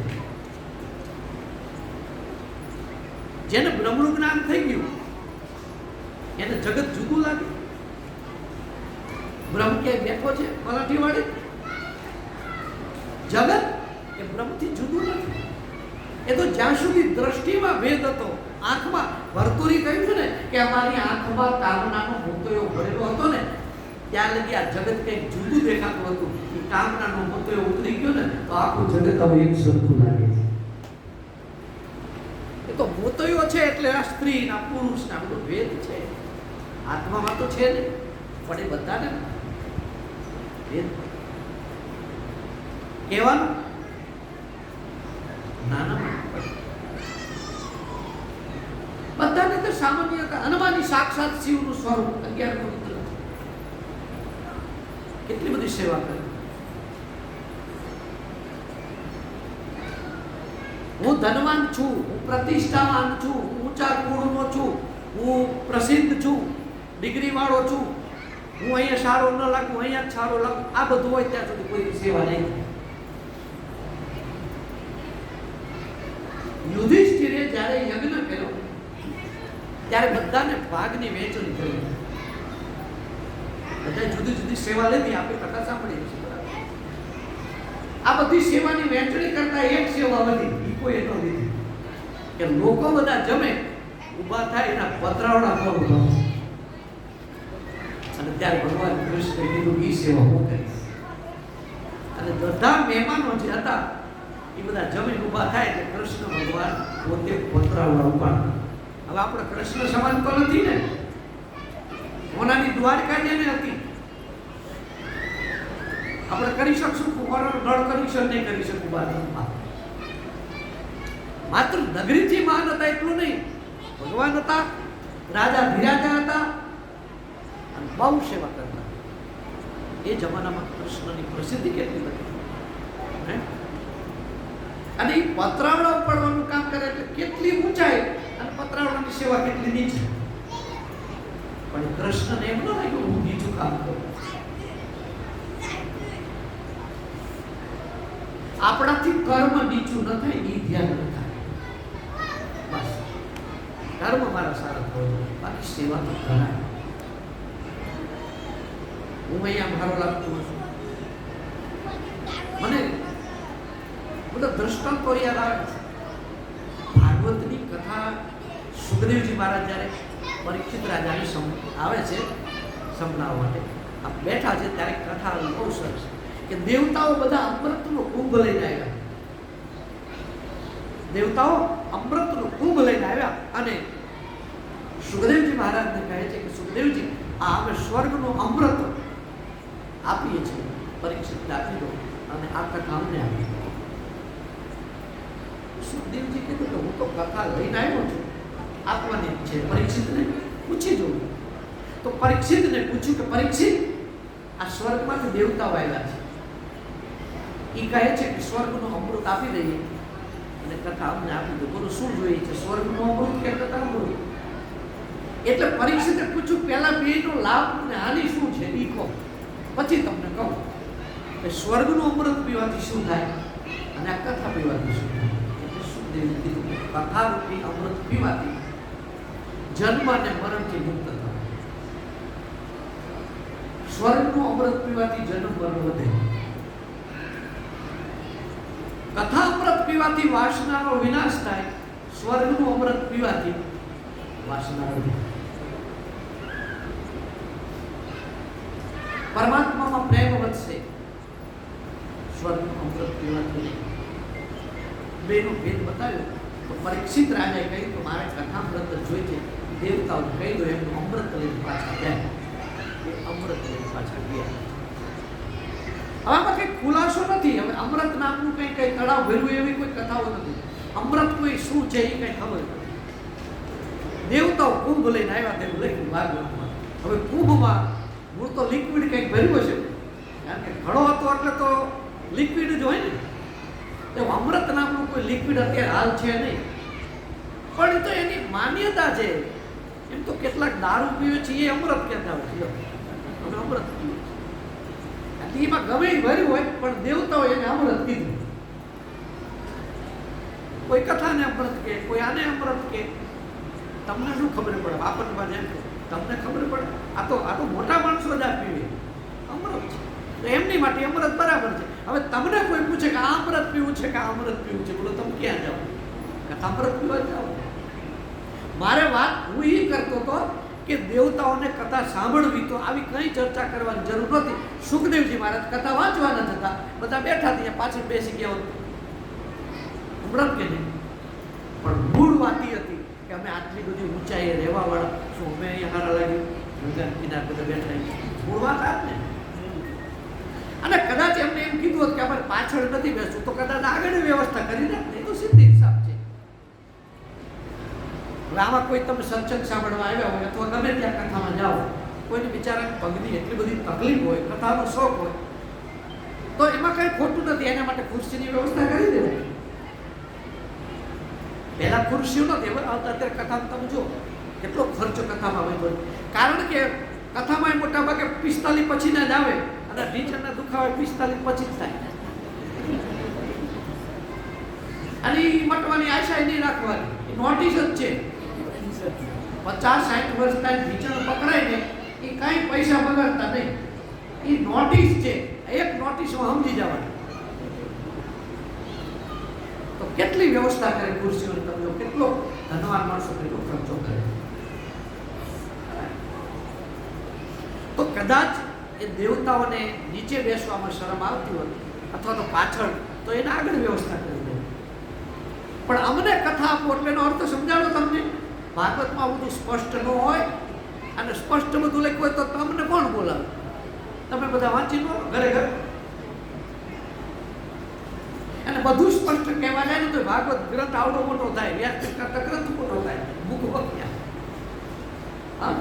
જેને બ્રહ્મનું જ્ઞાન થઈ ગયું એને જગત જુદું લાગે. બ્રહ્મ ક્યાંય બેઠો છે પલાઠી વાળી? જગત એ બ્રહ્મથી જુદું નથી. એ તો જ્યાં સુધી દ્રષ્ટિમાં ભેદ હતો, આંખમાં ભરતુરી કહ્યું છે ને કે અમારી આંખમાં કામનાનો મોતોયો ભરેલો હતો ને, ત્યાં લગી આ જગત કંઈક જુદું દેખાતું હતું. એ કામનાનો મોતોયો ઉતરી ગયો ને તો આખું જગત હવે એક સરખું લાગે છે. એ તો મોતોયો છે એટલે આ સ્ત્રી ના પુરુષ ના બધો ભેદ છે. આત્મામાં તો છે ને, પણ એ બધાને ભેદ કહેવાનું નાના બધાને તો સામાન્ય હતા. હનુમાનની સાક્ષાત શિવનું સ્વરૂપ 11 પવિત્ર. કેટલી બધી સેવા કરી. હું ધનવાન છું, હું પ્રતિષ્ઠાવાન છું, હું ઊંચા કુળનો છું, હું પ્રસિદ્ધ છું, ડિગ્રી વાળો છું, હું અહીંયા સારો ન લાગુ, અહીંયા જ સારો લાગુ, આ બધું હોય ત્યાં સુધી કોઈ સેવા નહીં. યુધિષ્ઠિરે જ્યારે યજ્ઞ કર્યો ત્યારે બધાને ભાગની વહેંચણી કરી. બધા જુદી જુદી સેવા લીધી. આપણે કથા સાંભળીએ છીએ. આ બધી સેવાની વહેંચણી કરતા એક સેવા વધી, કોઈ ન લીધી કે લોકો બધા જમે, ઊભા થાય એના પતરાવડા પર ઊભા. અને ત્યારે ભગવાન કૃષ્ણ કીધું એ સેવા હું કરીશ. અને બધા મહેમાનો જે હતા એ બધા જમીન ઊભા થાય એટલે કૃષ્ણ ભગવાન પોતે પતરાવડા ઉપાડે. હવે આપણે કૃષ્ણ સમાન તો નથી ને. મોનાની દ્વારકા જેને હતી. આપણે કરી શકશું કુંવારનો નળ કનેક્શન નહીં કરી શકું બાદમાં. માત્ર નગરીથી મહાન હતા એટલું નહીં, ભગવાન હતા, રાજા ધીરાજા હતા અને બહુ સેવા કરતા. એ જમાનામાં કૃષ્ણની પ્રસિદ્ધિ કેટલી બધી. અને એ પતરાવડા ઉપાડવાનું કામ કરે એટલે કેટલી ઊંચાઈ અને પતરાવડાની સેવા કેટલી નીચે. પણ કૃષ્ણને એમ ન લાગ્યું હું નીચું કામ કરું. આપણાથી કર્મ નીચું ન થાય એ ધ્યાન ન થાય. બસ કર્મ મારા સારા થયો, બાકી સેવા તો કરાય. હું અહીંયા મારો લાગતું છું. મને બધા દ્રષ્ટાંતો યાદ આવે છે. ભાગવતની કથા સુખદેવજી મહારાજ જ્યારે પરીક્ષિત રાજાને આવે છે સંભળાવવા માટે, આ બેઠા છે ત્યારે કથા બહુ સરસ કે દેવતાઓ બધા અમૃતનો કુંભ લઈને આવ્યા. દેવતાઓ અમૃતનો કુંભ લઈને આવ્યા અને સુખદેવજી મહારાજને કહે છે કે સુખદેવજી આ અમે સ્વર્ગનું અમૃત આપીએ છીએ, પરીક્ષિતને આપી દો અને આ કથા અમને આપી દો. સુખદેવજી કીધું કે હું તો કથા લઈને આવ્યો છું, આપવાની છે, પરીક્ષિતને પૂછી જોઉં. તો પરીક્ષિતને પૂછ્યું કે પરીક્ષિત આ સ્વર્ગમાંથી દેવતાઓ આવ્યા છે, એ કહે છે કે સ્વર્ગનું અમૃત આપી દઈએ અને કથા અમને આપી દો. બોલો શું જોઈએ છે, સ્વર્ગનું અમૃત કે કથા અમૃત? એટલે પરીક્ષિતે પૂછ્યું પહેલા બેનો લાભ અને હાનિ શું છે એ કહો, પછી તમને કહું કે સ્વર્ગનું અમૃત પીવાથી શું થાય અને આ કથા પીવાથી શું થાય. એટલે સુખદેવે કીધું કે કથા રૂપી અમૃત પીવાથી જન્મ અને મરણથી મુક્ત થાય, સ્વર્ગનું અમૃત પીવાથી જન્મ મરણ વધે. કથા અમૃત પીવાથી વાસનાનો વિનાશ થાય, સ્વર્ગનું અમૃત પીવાથી વાસના વધે. પરમાત્મામાં પ્રેમ વધશે, સ્વર્ગનું અમૃત પીવાથી. બેનો ભેદ બતાવ્યો તો પરીક્ષિત રાજાએ કહ્યું તો મારે કથા અમૃત જોઈ છે. દેવતાઓને કહી દો એમનું અમૃત લઈને પાછા ગયા. એ અમૃત લઈને પાછા ગયા. આમાં કંઈ ખુલાસો નથી. હવે અમૃત નામનું કંઈ તળાવ ભર્યું એવી કોઈ કથાઓ નથી. અમૃત કોઈ શું છે એ કંઈ ખબર નથી. દેવતાઓ કુંભ લઈને આવ્યા તેવું લખ્યું ભાગવતમાં. હવે કુંભમાં મૂળ તો લિક્વિડ કંઈક ભર્યું હશે, કારણ કે ઘડો હતો એટલે તો લિક્વિડ જ હોય ને. તો અમૃત નામનું કોઈ લિક્વિડ અત્યારે હાલ છે નહીં, પણ તો એની માન્યતા છે. એમ તો કેટલાક દારૂ પીવે છે એ અમૃત કહેતા હોય, અમે અમૃત પીએ છીએ. એમાં ગમે એ ભર્યું હોય પણ દેવતાઓ એને અમૃત કીધું. કોઈ કથાને અમૃત કે, કોઈ આને અમૃત કે. તમને શું ખબર પડે? આપણને એમ તમને ખબર પડે? આ તો મોટા માણસો જ આ પીવે, અમૃત છે તો એમની માટે અમૃત બરાબર છે. હવે તમને કોઈ પૂછે કે આ અમૃત પીવું છે કે આ અમૃત પીવું છે, બોલો તમે ક્યાં જાઓ? કથા અમૃત પીવા જાઓ. મારે વાત હું એ કરતો હતો કે દેવતાઓને કથા સાંભળવી તો આવી કંઈ ચર્ચા કરવાની જરૂર નથી. સુખદેવજી મહારાજ કથા વાંચવા ન થતા, બધા બેઠા ત્યાં પાછળ બેસી ગયા હોત અમૃત કે નહીં. પણ મૂળ વાત એ હતી કે અમે આટલી બધી ઊંચાઈએ રહેવાવાળા શું અમે અહીંયા હારા લાગ્યું ગંગા કિનારે બધા બેઠા. મૂળ વાત આપ ને. અને કદાચ એમને એમ કીધું હોત કે અમારે પાછળ નથી બેસવું તો કદાચ આગળ વ્યવસ્થા કરી નાખ. નહીં તો સીધી હિસાબ છે. હવે આમાં કોઈ તમે સત્સંગ સાંભળવા આવ્યા હોય અથવા ગમે ત્યાં કથામાં જાઓ, કોઈને બિચારાને પગની એટલી બધી તકલીફ હોય, કથાનો શોખ હોય, તો એમાં કંઈ ખોટું નથી. એના માટે ખુરશીની વ્યવસ્થા કરી દેવાની. પહેલા ખુરશીઓ નથી, હવે અત્યારે કથામાં તમે જો કેટલો ખર્ચો કથામાં હોય. કારણ કે કથામાં મોટા ભાગે 45 પછી ના જ આવે અને ઢીંચણના દુખાવા 45 પછી જ થાય. અને એ મટવાની આશા નહીં રાખવાની, એ નોટિસ જ છે. 50-60 વર્ષ થાય ઢીંચણ પકડાય ને એ કાંઈ પૈસા બગાડતા નહીં. એ નોટિસ છે, એક નોટિસમાં સમજી જવાની. તો કેટલી વ્યવસ્થા કરે ખુરશીઓની, તમે કેટલો ધનવાન માણસો કેટલો ખર્ચો કરે. તો કદાચ એ દેવતાઓને નીચે બેસવામાં શરમ આવતી હોય અથવા તો પાછળ, તો એને આગળ વ્યવસ્થા કરી દે. પણ અમને કથા આપો એટલે એનો અર્થ સમજાડો તમને. ભાગવતમાં બધું સ્પષ્ટ ન હોય અને સ્પષ્ટ બધું લખ્યું હોય તો તમને કોણ બોલાવે? તમે બધા વાંચી લો ઘરે ઘરે. અને બધું સ્પષ્ટ કહેવા જાય ને તો ભાગવત ગ્રંથ આવડો મોટો થાય, વ્યાસ કરતા ગ્રંથ મોટો થાય, મુખ વખ્યા. હા,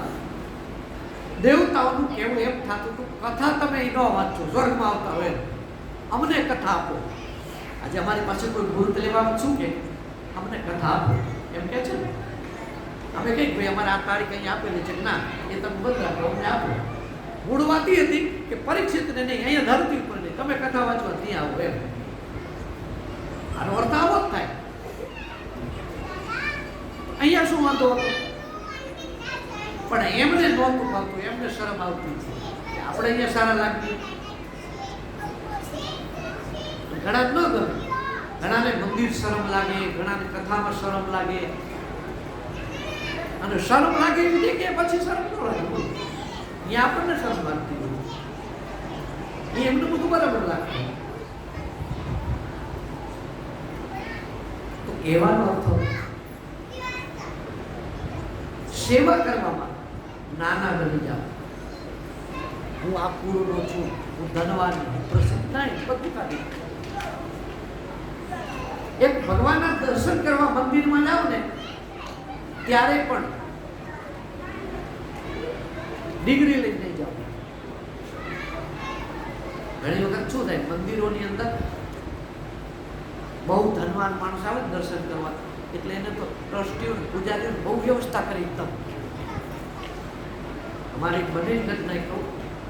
દેવતાઓનું કેવું એમ થતું હતું કથા તમે ન વાંચો, સ્વર્ગમાં આવતા હોય અમને કથા આપો. આજે અમારી પાસે કોઈ ગુરુ લેવામાં શું કે અમને કથા આપો એમ કે છે ને. અમે કહીએ ભાઈ અમારે આ તારીખ અહીં આપેલી છે, ના એ તમે બંધ રાખો, અમને આપો. મૂળ વાત એ હતી કે પરીક્ષિતને નહીં, અહીંયા ધરતી ઉપર નહીં, તમે કથા વાંચવા ત્યાં આવો એમ. આનો અર્થ આવો જ થાય. અહીંયા શું વાંધો હતો? પણ એમને નહોતું મળતું, એમને શરમ આવતી હતી. આપણે અહીંયા સારા લાગીએ, ઘણા જ ન ગમે. ઘણાને મંદિર શરમ લાગે, ઘણાને કથામાં શરમ લાગે. અને શરમ લાગે એવી જગ્યાએ પછી શરમ ન લાગે. અહીંયા આપણને શરમ લાગતી હોય, એમને બધું બરાબર લાગે. તો કહેવાનો અર્થ સેવા કરવામાં નાના બની જાઓ. હું આ પૂર્ણનો છું, હું ધનવાન, પ્રસિદ્ધ નહીં, બધું કાઢી. એક ભગવાનના દર્શન કરવા મંદિરમાં જાઓ ને ત્યારે પણ ડિગ્રી લઈને નહીં જાઓ. ઘણી વખત શું થાય, મંદિરોની અંદર બહુ ધનવાન માણસ આવે દર્શન કરવા, એટલે એને તો ટ્રસ્ટીઓ પૂજારીઓ બહુ વ્યવસ્થા કરી. એકદમ અમારી બનેલી ઘટના કહું,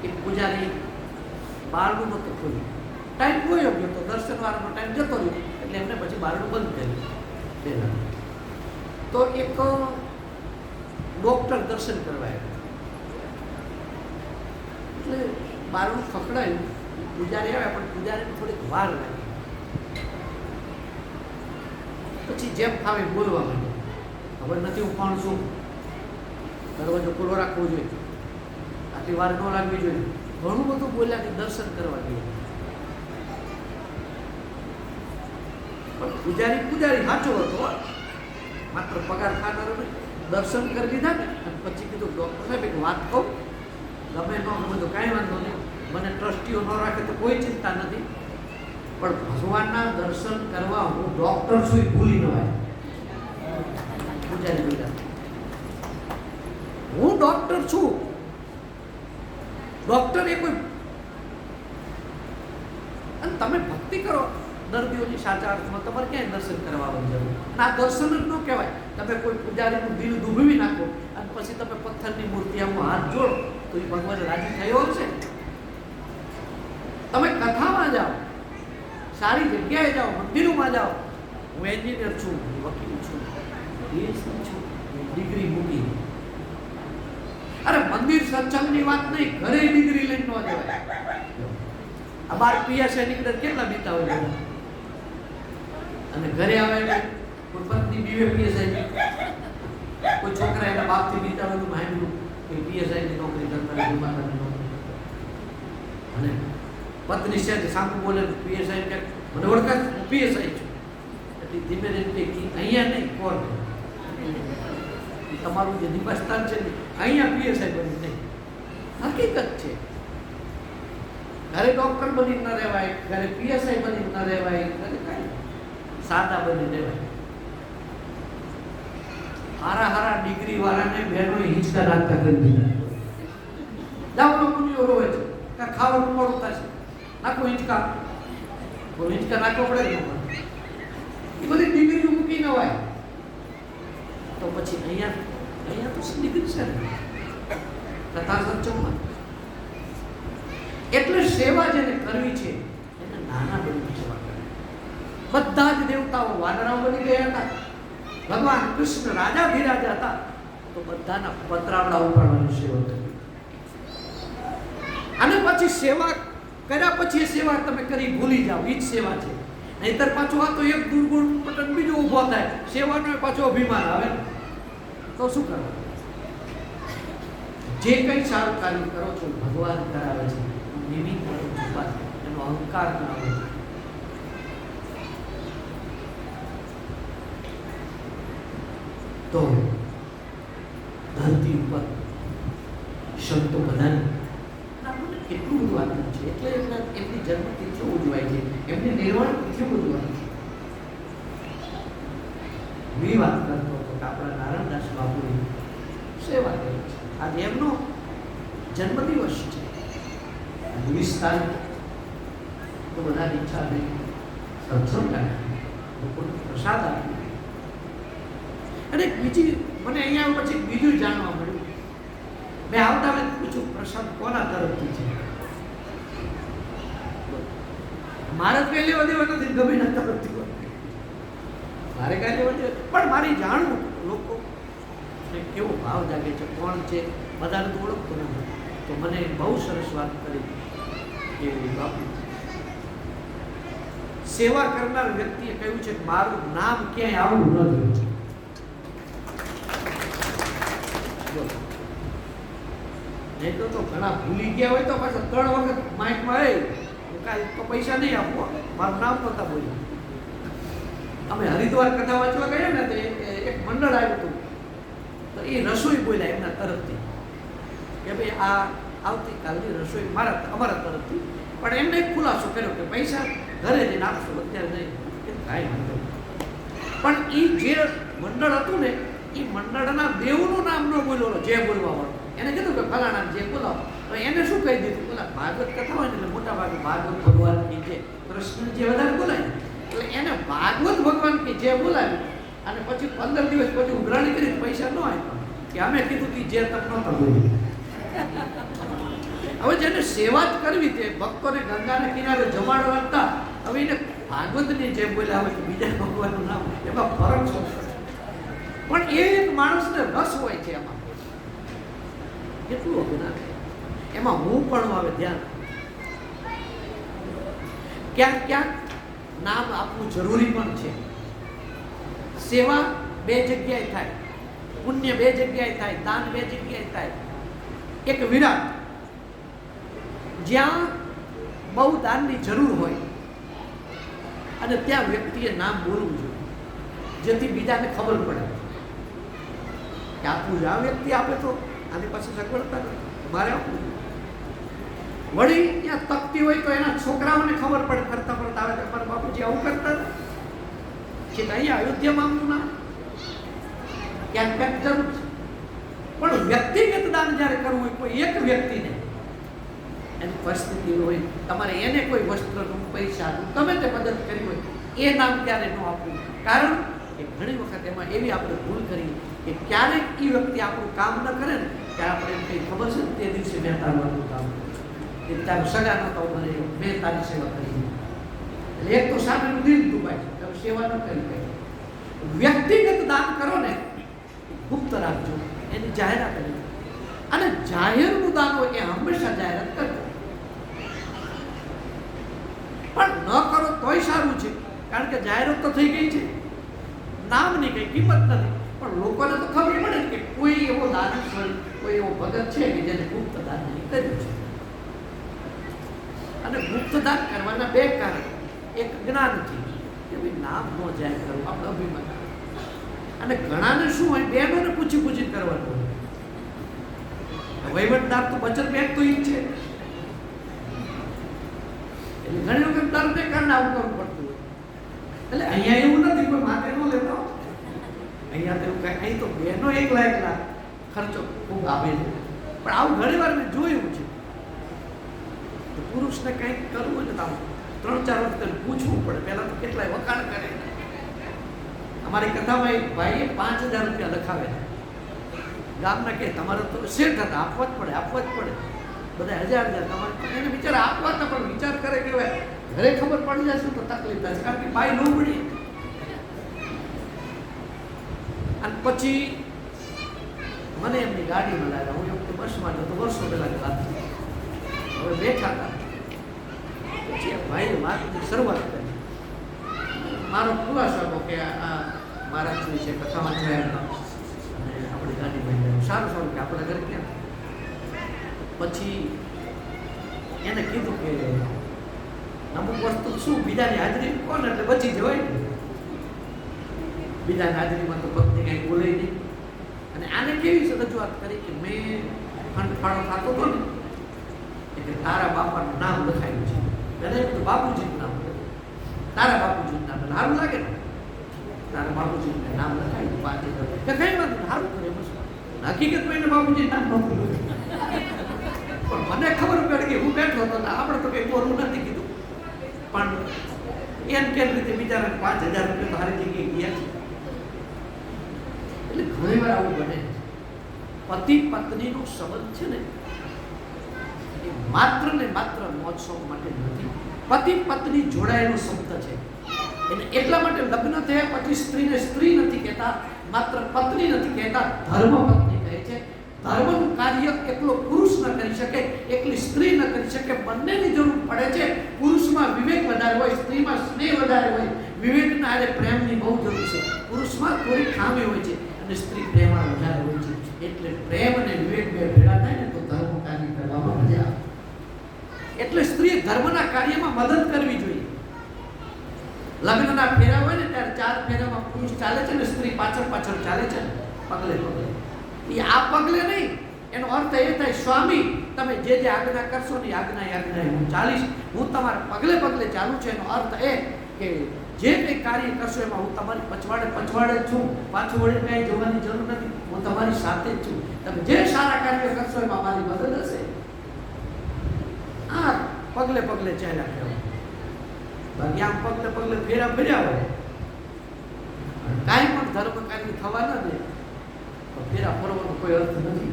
એક પૂજારી બારણું નહોતું ખોલ્યું, ટાઈમ ગયો ગયો તો દર્શન વાળાનો ટાઈમ જતો રહ્યો, એટલે એમને પછી બારણું બંધ કર્યું પહેલા. તો એક ડોક્ટર દર્શન કરવા આવ્યા, એટલે બારણું ખખડાયું, પૂજારી આવ્યા પણ પૂજારીને થોડીક વાર લાગી. પછી જેમ ફાવે બોલવા માંડ્યા, ખબર નથી હું કોણ છું, દરવાજો ખુલ્લો રાખવો જોઈએ, આટલી વાર ન લાગવી જોઈએ, ઘણું બધું બોલ્યા કે દર્શન કરવા ગયા. પણ પૂજારી સાચો હતો, માત્ર પગાર ખાનારો નહીં. દર્શન કરી લીધા ને પછી કીધું, ડૉક્ટર સાહેબ એક વાત કહું, ગમે ન ગમે તો કાંઈ વાંધો નહીં, મને ટ્રસ્ટીઓ ન રાખે તો કોઈ ચિંતા નથી, પણ ભગવાનના દર્શન કરવા હું ડૉક્ટર છું એ ભૂલી ન આવે. પૂજારી બોલ્યા, હું ડૉક્ટર છું, ડૉક્ટર એ કોઈ, અને તમે ભક્તિ કરો દર્દીઓની સાચા અર્થમાં, તમારે ક્યાંય દર્શન કરવા આવવાની જરૂર. આ દર્શન જ ન કહેવાય. તમે કોઈ પૂજારીનું દિલ દુભવી નાખો અને પછી તમે પથ્થરની મૂર્તિ આમ હાથ જોડો તો એ ભગવાન રાજી થયો હશે. તમે કથામાં જાઓ, સારી જગ્યાએ જાઓ, મંદિરોમાં જાઓ, હું એન્જિનિયર છું, વકીલ છું, પીએચડી છું, ડિગ્રી મૂકી. અરે મંદિર સત્સંગની વાત નહીં, ઘરે ડિગ્રી લઈને ન જવાય. આ બાર પીએસઆઈ નીકળે કેટલા બીતા હોય, અને ઘરે આવે કોઈ પત્ની બીવે પીએસઆઈ, કોઈ છોકરા એના બાપથી બીતા હોય માંડ્યું કે પીએસઆઈની નોકરી કરતા હોય, માતાની નોકરી કરતા, અને પત્ની છે સામું બોલે પીએસઆઈ કે મને ઓળખાય હું પીએસઆઈ છું, એટલે ધીમે ધીમે અહીંયા નહીં કોણ તમારું જે નિવાસસ્થાન છે ને અહીંયા પીએસઆઈ બની નહીં. હકીકત છે, ઘરે ડૉક્ટર બની ન રહેવાય, ઘરે પીએસઆઈ બની ન રહેવાય, ઘરે કાંઈ સાદા બની રહેવાય. હારા ડિગ્રી વાળાને બહેનોએ હિંચકા નાખતા કરી દીધા. જાવનો પુણ્યો રોવે છે, કાં ખાવાનું મોડું થશે, નાખો હિંચકા, કોઈ હિંચકા નાખવો પડે ને, એ બધી ડિગ્રીઓ મૂકી ન હોય તો પછી અહીંયા તો ડિગ્રી છે ને કથા સત્સંગમાં. એટલે સેવા જેને કરવી છે એને નાના બની સેવા કરવી. બધા જ દેવતાઓ વાનરાઓ બની ગયા હતા, ભગવાન કૃષ્ણ રાજાધિરાજા હતા, તો બધાના પતરાવડા ઉપાડવાની સેવા કરી. અને પછી સેવા કર્યા પછી એ સેવા તમે કરી ભૂલી જાઓ, એ જ સેવા છે. નહીતર પાછું આ તો એક દુર્ગુણ પટન બીજો ઊભો થાય, સેવાનો પાછો અભિમાન આવે તો શું કરવાનું? જે કંઈ સારું કાર્ય કરો છો ભગવાન કરાવે છે, નિમિત્ત એનો અહંકાર કરાવે છે. તો ધરતી ઉપર સંતો બધાને કેટલું બધું આપ્યું છે, એટલે એમની જન્મતિથિઓ ઉજવાય છે, એમની નિર્વાણ તિથિઓ ઉજવાય છે. હું વાત કરતો હતો કે આપણા નારાયણદાસ બાપુની સેવા કરી છે. આજે એમનો જન્મદિવસ છે, 20 તારીખ, તો બધાની ઈચ્છા નહીં સત્સંગ રાખી, લોકોને પ્રસાદ આપ્યો. અને બીજી મને અહીંયા પછી બીજું જાણવા મળ્યું, મેં આવતા મેં પૂછ્યું પ્રસાદ કોના તરફથી છે? મારે કઈ લેવા દેવા નથી, ગમે ના તરફથી મારે કઈ લેવા દેવા, પણ મારી જાણવું લોકો કેવો ભાવ જાગે છે, કોણ છે, બધાને તો ઓળખતો નથી. તો મને બહુ સરસ વાત કરી કે બાપુ સેવા કરનાર વ્યક્તિએ કહ્યું છે કે મારું નામ ક્યાંય આવું ન રહ્યું છે. નહીં તો ઘણા ભૂલી ગયા હોય તો પાછા 3 વખત માઇકમાં કાંઈ તો પૈસા નહીં આપવો, મારું નામ નહોતા બોલ્યું. અમે હરિદ્વાર કથા વાંચવા ગયા ને તો એક મંડળ આવ્યું હતું, તો એ રસોઈ બોલ્યા એમના તરફથી કે ભાઈ આ આવતીકાલની રસોઈ અમારા તરફથી, પણ એમને એક ખુલાસો કર્યો કે પૈસા ઘરે જઈને આપશો, અત્યારે નહીં. કે કાંઈ વાંધો નહીં. પણ એ જે મંડળ હતું ને એ મંડળના દેવનું નામ ન બોલ્યો, જે બોલવા વાળો એને કીધું કે ફલાણા જે બોલાવો. તો એને શું કહી દીધું, બોલા ભાગવત કથા હોય ને એટલે મોટા ભાગે ભાગવત ભગવાનની જે કૃષ્ણ જે વધારે બોલાય ને એટલે એને ભાગવત ભગવાન કે જે બોલાવ્યું. અને પછી 15 દિવસ પછી ઉઘરાણી કરી પૈસા ન આપ્યા કે અમે કીધું કે જે તક નહોતા બોલી. હવે જેને સેવા જ કરવી તે ભક્તોને ગંગાના કિનારે જમાડવા હતા, હવે એને ભાગવતની જેમ બોલ્યા હોય કે બીજા ભગવાનનું નામ, એમાં ફરક શું? પણ એ એક માણસને રસ હોય છે એમાં, કેટલું અજ્ઞાન એમાં હું પણ આવે ધ્યાન. ક્યાંક ક્યાંક નામ આપવું જરૂરી પણ છે. સેવા બે જગ્યાએ થાય, પુણ્ય બે જગ્યાએ થાય, દાન બે જગ્યાએ થાય. એક વિરાટ જ્યાં બહુ દાનની જરૂર હોય અને ત્યાં વ્યક્તિએ નામ બોલવું જોઈએ, જેથી બીજાને ખબર પડે કે આપવું આ વ્યક્તિ આપે તો આની પાસે સગવડતા નથી, મારે આપવું. વળી ત્યાં તકતી હોય તો એના છોકરાઓને ખબર પડે, ફરતા ફરતા આવે કે મારા બાપુજી આવું કરતા કે અહીંયા અયોધ્યામાં આમનું નામ ક્યાંક ક્યાંક જરૂર છે. પણ વ્યક્તિગત દાન જ્યારે કરવું હોય કોઈ એક વ્યક્તિને, એની પરિસ્થિતિ હોય, તમારે એને કોઈ વસ્ત્રનું, પૈસાનું, ગમે તે મદદ કરી હોય, એ નામ ક્યારે ન આપવું. કારણ કે ઘણી વખત એમાં એવી આપણે ભૂલ કરી કે ક્યારેક એ વ્યક્તિ આપણું કામ ન કરે ને ત્યારે આપણે એમ કંઈ ખબર છે ને તે દિવસે મેં તારું કામ કર્યું, તારું સગા નહોતો મને, મેં તારી સેવા કરી. એટલે એક તો સામેનું દિલ દુભાય છે, તમે સેવા ન કરી કઈ. વ્યક્તિગત દાન કરો ને ગુપ્ત રાખજો, એની જાહેરાત કરી. અને જાહેરનું દાન હોય એ હંમેશા જાહેરાત કરજો. પણ ન કરો તોય સારું છે, કારણ કે જાહેરાત તો થઈ ગઈ છે, નામની કઈ કિંમત નથી. પણ લોકોને તો ખબર પડે કે કોઈ એવો દાનેશ્વર, કોઈ એવો ભગત છે કે જેને ગુપ્ત દાન કર્યું છે. અને ગુપ્ત દાન કરવાના બે કારણ, એક જ્ઞાનથી કે ભાઈ નામ ન જાહેર કરવું, આપણે અભિમાન. અને ઘણાને શું હોય, બહેનોને પૂછી પૂછી કરવાનું હોય. વહીવટદાર તો બચત બેંક તો ઈ છે, એટલે ઘણી વખત દરને કારણે આવું કરવું પડતું હોય. એટલે અહીંયા એવું નથી કોઈ માથે ન લેતો, અહીંયા તો એવું કાંઈ, અહીં તો બહેનો એકલા ખર્ચો ખૂબ આવે છે. પણ આવું ઘણી વાર મેં જોયું છે. તો પુરુષને કંઈક કરવું હોય ને તો 3-4 વખત પૂછવું પડે. પહેલાં તો કેટલાય વખાણ કરે. અમારી કથામાં એક ભાઈએ 5000 રૂપિયા લખાવેલા. ગામના કે તમારે તો શેઠ હતા, આપવા જ પડે. બધા 1000 તમારે, એને બિચારા આપવા હતા, પણ વિચાર કરે કે ઘરે ખબર પડી જશે તો તકલીફ થશે, કારણ કે બાઈ ન પડી. અને પછી મને એમની ગાડીમાં લાવ્યા. હું એમ બસમાં જતો, વર્ષો પહેલાની વાત. હવે બેઠા હતા, પછી ભાઈએ વાતની શરૂઆત કરી. મારો ખુલાસો હતો કે આ મહારાજ શ્રી છે, કથામાં જોયા અને આપણી ગાડીમાં ગયા. સારું કે આપણા ઘરે ક્યાં. પછી એને કીધું કે અમુક વસ્તુ શું બીજાની હાજરી કોને એટલે બચી જવાય ને. બીજાની હાજરીમાં તો ભક્તિ કંઈ બોલે નહીં. અને આને કેવી રજૂઆત કરી કે મેં ફંડ ફાળો થતો હતો ને એટલે તારા બાપાનું નામ લખાયું છે. એને બાપુજીનું નામ લખ્યું, તારા બાપુજીનું નામ. સારું લાગે ને, તારા બાપુજીનું નામ લખાયું 5000. કે કઈ વાત સારું કરે, બસ હકીકતમાં એને બાપુજી નામ નહોતું લખ્યું. પણ મને ખબર પડી કે હું બેઠો હતો ને આપણે તો કંઈ બોલવું નથી કીધું. પણ એમ કેમ રીતે બિચારા 5000 રૂપિયા તો હારી જગ્યાએ ગયા છે. એટલે ઘણી વાર આવું બને. પતિ પત્નીનો સંબંધ છે ને એ માત્ર ને માત્ર મહોત્સવ માટે નથી, પતિ પત્ની જોડાયેલો શબ્દ છે. એટલે એટલા માટે લગ્ન થયા પછી સ્ત્રીને સ્ત્રી નથી કહેતા, માત્ર પત્ની નથી કહેતા, ધર્મ પત્ની કહે છે. ધર્મનું કાર્ય એકલો પુરુષ ન કરી શકે, એકલી સ્ત્રી ન કરી શકે. બંનેની જરૂર પડે છે. પુરુષમાં વિવેક વધારે હોય, સ્ત્રીમાં સ્નેહ વધારે હોય. વિવેકના આરે પ્રેમની બહુ જરૂર છે. પુરુષમાં થોડી ખામી હોય છે અને સ્ત્રી પ્રેમમાં વધારે હોય છે. એટલે પ્રેમ અને વિવેક બે ભેગા થાય ને તો ધર્મ કાર્ય કરવામાં મજા આવે. એટલે સ્ત્રીએ ધર્મના કાર્યમાં મદદ કરવી જોઈએ. લગ્નના ફેરા હોય ને ત્યારે 4 ફેરામાં પુરુષ ચાલે છે ને સ્ત્રી પાછળ પાછળ ચાલે છે ને પગલે પગલે. એ આ પગલે નહીં, એનો અર્થ એ થાય સ્વામી તમે જે આજ્ઞા કરશો ને આજ્ઞા હું ચાલીશ, હું તમારા પગલે પગલે ચાલું છું. એનો અર્થ એ કે જે કંઈ કાર્ય કરશો એમાં હું તમારી પછવાડે જ છું, પાછું વળી કાંઈ જોવાની જરૂર નથી, હું તમારી સાથે જ છું. તમે જે સારા કાર્યો કરશો એમાં મારી મદદ હશે. આ પગલે પગલે ચાલ્યા કહેવાય. બાકી આમ પગલે પગલે ફેરા ફર્યા હોય કાંઈ પણ ધર્મ કાર્ય થવા ન દે તો ફેરા ફરવાનો કોઈ અર્થ નથી.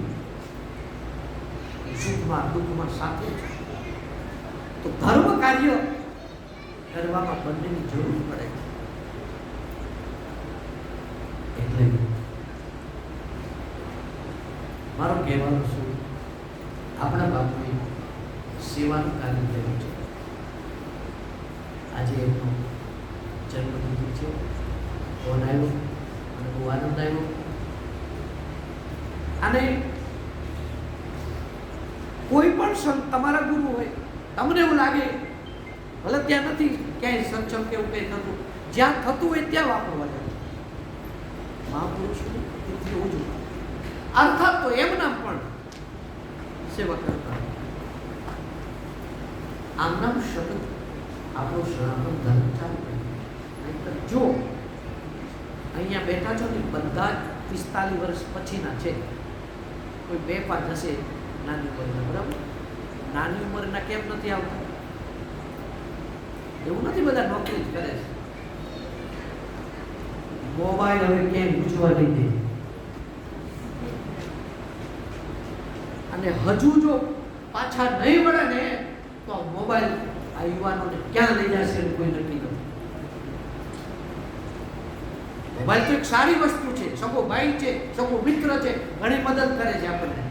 સુખમાં દુઃખમાં સાથે જ. તો ધર્મ કાર્ય કરવામાં બંનેની જરૂર પડે છે. એટલે મારો કહેવાનો શું, આપણા બાપુએ સેવાનું કાર્ય કર્યું છે. આજે એમનો જન્મદિન છે, ફોન આવ્યો અને બહુ આનંદ આવ્યો. અને કોઈ પણ સંત તમારા ગુરુ હોય, તમને એવું લાગે ભલે ત્યાં નથી ક્યાંય સત્સંગ કે એવું કંઈ થતું, જ્યાં થતું હોય ત્યાં વાપરવા જાય. મહાપુરુષોની તિથિ ઉજવો, અર્થાત તો એમના પણ સેવા કરતા. આમ નામ શબ્દ આપણો સનાતન ધર્મ ચાલે. જો અહીંયા બેઠા છો ને બધા જ 45 વર્ષ પછીના છે. કોઈ 2-5 હશે નાની ઉંમરના, બરાબર? નાની ઉંમરના કેમ નથી આવતા? એવું નથી, બધા નોકરી જ કરે છે. મોબાઈલ હવે કેમ પૂછવા નહીં દે. અને હજુ જો પાછા નહીં મળે ને તો મોબાઈલ આ યુવાનોને ક્યાં લઈ જશે એનું કોઈ નક્કી નથી. મોબાઈલ તો એક સારી વસ્તુ છે, સગો ભાઈ છે, સગો મિત્ર છે, ઘણી મદદ કરે છે આપણને.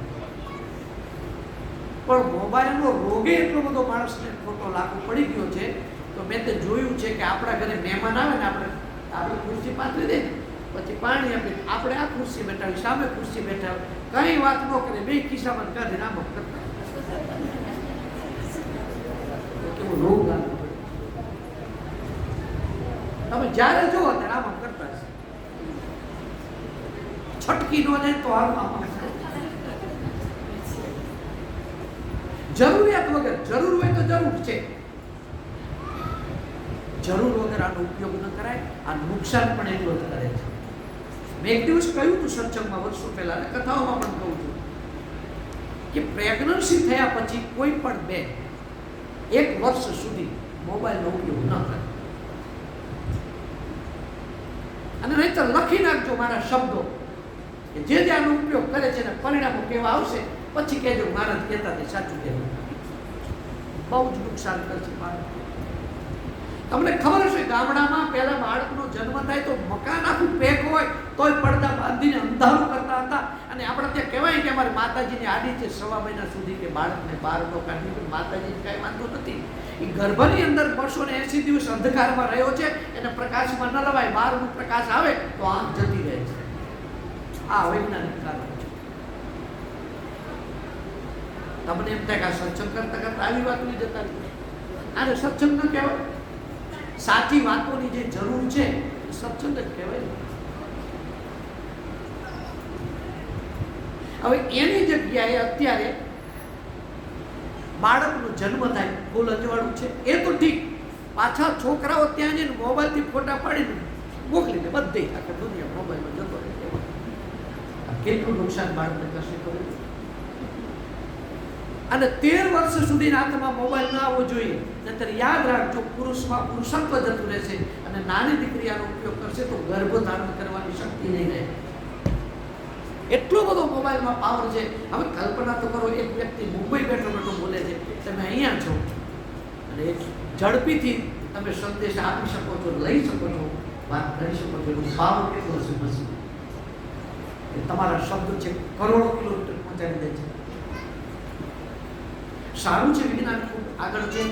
પણ મોબાઈલનો રોગે એટલો બધો માણસને ખોટો લાગુ પડી ગયો છે. તો મેં તે જોયું છે કે આપણા ઘરે મહેમાન આવે ને આપણે ખુરશી પાથરી દે, પછી પાણી આપે, આપણે આ ખુરશી બેઠાવી, સામે ખુરશી બેઠાવે, કઈ વાત ન કરે, બે ખિસ્સામાં કાઢી આમ કરતા. કેવો રોગ લાગુ પડે. તમે જ્યારે જુઓ ત્યારે આમ કરતા હશે. છટકી ન જાય તો આમ જરૂરિયાત વગર, જરૂર હોય તો જરૂર છે, જરૂર વગર આનો ઉપયોગ ન કરાય. આ નુકસાન પણ એટલું જ કરે છે. મેં એક દિવસ કહ્યું હતું સત્સંગમાં વર્ષો પહેલા, અને કથાઓમાં પણ કહું છું કે પ્રેગ્નન્સી થયા પછી કોઈ પણ બેન 1 વર્ષ સુધી મોબાઈલનો ઉપયોગ ન કરે. અને નહીંતર લખી નાખજો મારા શબ્દો કે જે આનો ઉપયોગ કરે છે ને પરિણામો કેવા આવશે પછી કહેજો મહારાજ કહેતા તે સાચું કહેવું. બહુ જ નુકસાન કરશે બાળક. તમને ખબર હશે ગામડામાં પહેલા બાળકનો જન્મ થાય તો મકાન આખું પેક હોય તોય પડદા બાંધીને અંધારું કરતા હતા. અને આપણે ત્યાં કહેવાય કે અમારે માતાજીની આડી છે 1.5 મહિના સુધી કે બાળકને બહાર ન કાઢવી, પણ માતાજીને કાંઈ વાંધો નથી. એ ગર્ભની અંદર 280 દિવસ અંધકારમાં રહ્યો છે, એને પ્રકાશમાં ન લવાય, બહારનો પ્રકાશ આવે તો આંખ જતી રહે છે. આ વૈજ્ઞાનિક કારણ છે. તમને એમ થાય કે આ સત્સંગ કરતા કરતા આવી વાતો જતા રહી. આને સત્સંગ ન કહેવાય. સાચી વાતોની જે જરૂર છે એ સત્સંગ જ કહેવાય. હવે એની જગ્યાએ અત્યારે બાળકનો જન્મ થાય, ફૂલ અજવાળું છે, એ તો ઠીક. પાછા છોકરાઓ ત્યાં જઈને મોબાઈલથી ફોટા પાડીને મોકલીને બધે આખા દુનિયા મોબાઈલમાં જતો રહે. કેટલું નુકસાન બાળકને કરશે ખબર? અને 13 વર્ષ સુધી હાથમાં મોબાઈલ ન આવવો જોઈએ. નહીતર યાદ રાખજો પુરુષમાં પુરુષત્વ જતું રહેશે. અને નાની દીકરી આનો ઉપયોગ કરશે તો ગર્ભ ધારણ કરવાની શક્તિ નહીં રહે. એટલો બધો મોબાઈલમાં પાવર છે. હવે કલ્પના તો કરો, એક વ્યક્તિ મુંબઈ બેઠો બેઠો બોલે છે, તમે અહીંયા છો અને ઝડપીથી તમે સંદેશ આપી શકો છો, લઈ શકો છો, વાત કરી શકો છો. એનો પાવર કેટલો છે પછી તમારા શબ્દ છે કરોડો કિલોમીટર પહોંચાડી દે છે. સારું છે, વિજ્ઞાન ખૂબ આગળ છે.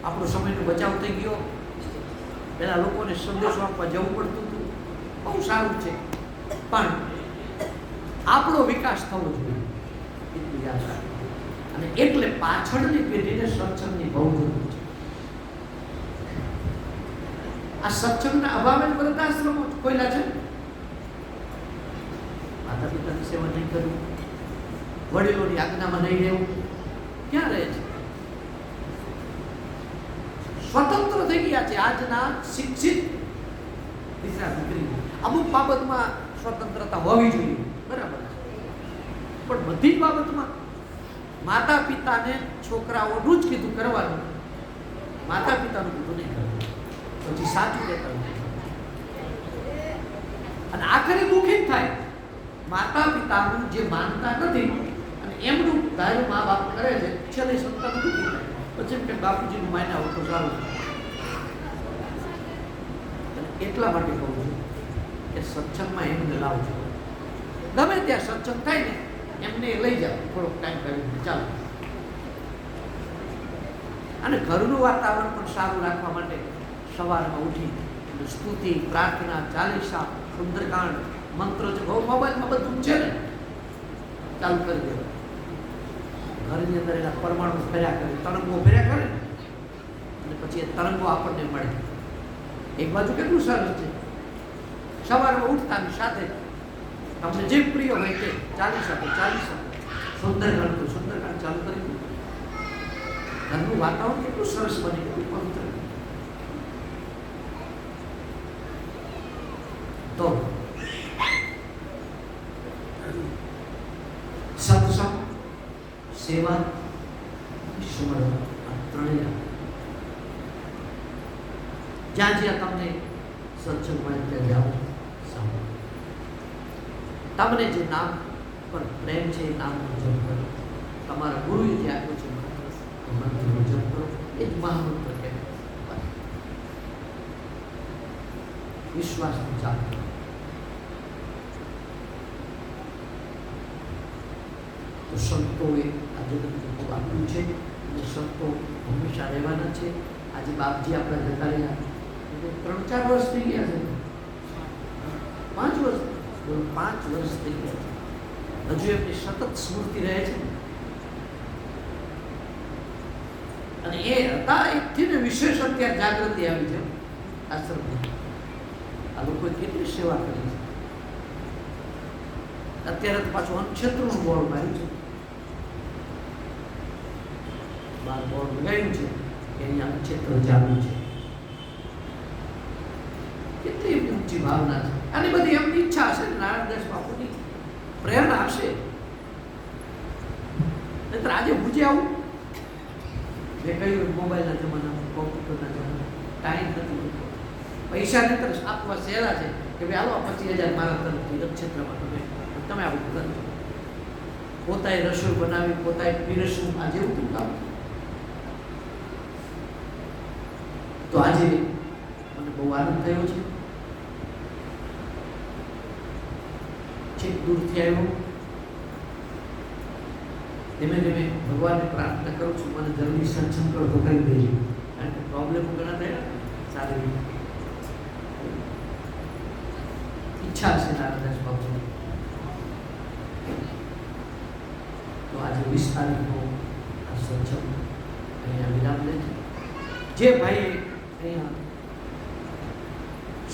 આપણો સમયનો બચાવ થઈ ગયો. પહેલાં લોકોને સંદેશો આપવા જવું પડતું હતું, બહુ સારું છે. પણ આપણો વિકાસ થવો જોઈએ એટલું યાદ રાખો. અને એટલે પાછળની પેઢીને સત્સંગની બહુ જરૂર છે. આ સત્સંગના અભાવે વૃદ્ધાશ્રમો ખોલ્યા છે. માતા પિતાની સેવા નહીં કરવી, વડીલોની આજ્ઞામાં નહીં રહેવું, ક્યાં રહે છે? સ્વતંત્ર થઈ ગયા છે આજના શિક્ષિત દીકરા દીકરી. અમુક બાબતમાં સ્વતંત્રતા હોવી જોઈએ, બરાબર છે, પણ બધી જ બાબતમાં માતા પિતાને છોકરાઓનું જ કીધું કરવાનું, માતા પિતાનું કીધું નહીં કરવું, પછી સાચું કહેતા. અને આખરે દુઃખી થાય માતા પિતાનું જે માનતા નથી અને એમનું ધાર્યું મા બાપ કરે છે, છેલ્લે સંતાન દુઃખી થાય. પછી કે બાપુજીનું માન્યા હોય તો સારું. એટલા માટે કહું છું કે સત્સંગમાં એમને લાવજો. ગમે ત્યાં સત્સંગ થાય ને એમને લઈ જાઓ, થોડોક ટાઈમ કાઢીને ચાલો. અને ઘરનું વાતાવરણ પણ સારું રાખવા માટે સવારમાં ઉઠી સ્તુતિ, પ્રાર્થના, ચાલીસા, સુંદરકાંડ, મંત્રો છે, બહુ મોબાઈલમાં બધું છે ને, ચાલુ કરી દેવા. ઘરની અંદર એના પરમાણુ ફર્યા કરે, તરંગો ફર્યા કરે અને પછી એ તરંગો આપણને મળે. એક બાજુ કેટલું સરસ છે, સવારમાં ઉઠતાની સાથે તમને જે પ્રિય હોય તે ચાલીસા તો ચાલીસા, સુંદરકાંડ તો સુંદરકાંડ ચાલુ કરી દો. ઘરનું વાતાવરણ કેટલું સરસ બને, કેટલું પવિત્ર. તો સત્સંગ, સેવા, સ્મરણ, આ ત્રણેય જ્યાં જ્યાં તમને સત્સંગ મળે ત્યાં જાઓ, સાંભળો. તમને જે નામ પર પ્રેમ છે એ નામનો જપ કરો. તમારા ગુરુએ જે આપ્યું છે મંત્રનો જપ કરો, એ જ મહામંત્ર કહેવાય. વિશ્વાસનું જાપ કરો. તો સંતોએ આ જગતને ખૂબ આપ્યું છે અને સંતો હંમેશા રહેવાના છે. આજે બાપજી આપણા જતા રહ્યા 3-4 વર્ષ થઈ ગયા છે, 5 વર્ષ, 5 વર્ષ થઈ ગયા છે. હજુ એમની સતત સ્મૃતિ રહે છે. અને એ હતા એકથી ને વિશેષ અત્યારે જાગૃતિ આવી છે આશ્રમની. આ લોકોએ કેટલી સેવા કરી છે. અત્યારે તો પાછું અનક્ષેત્રનું બોર્ડ માર્યું છે, બાર બોર્ડ લગાવ્યું છે કે અહીંયા અનક્ષેત્ર ચાલુ છે. કેટલી એમની ઊંચી ભાવના છે. આની બધી એમની ઈચ્છા હશે, નારાયણદાસ બાપુની પ્રેરણા હશે. નહીતર આજે હું જે આવું મેં કહ્યું મોબાઈલના જમાનામાં, કોમ્પ્યુટરના જમાનામાં ટાઈમ નથી હોતો. પૈસા નહીતર આપવા સહેલા છે કે ભાઈ હાલો 25,000 મારા તરફથી નક્ષત્રમાં તમે આવું કરજો. પોતાએ રસોઈ બનાવી, પોતાએ પીરસવું, આ જેવું તું કામ. તો આજે મને બહુ આનંદ થયો છે. છેક દૂરથી આવ્યો. ધીમે ધીમે ભગવાનને પ્રાર્થના કરું છું મને જલ્દી સત્સંગ કરો તો કરી દેજો, કારણ કે પ્રોબ્લેમ ઘણા થયા સારી ઈચ્છા છે નારાયણદાસ બાપુની. તો આજે 20 તારીખનો આ સત્સંગ અહીંયા વિરામ લે છે. જે ભાઈએ અહીંયા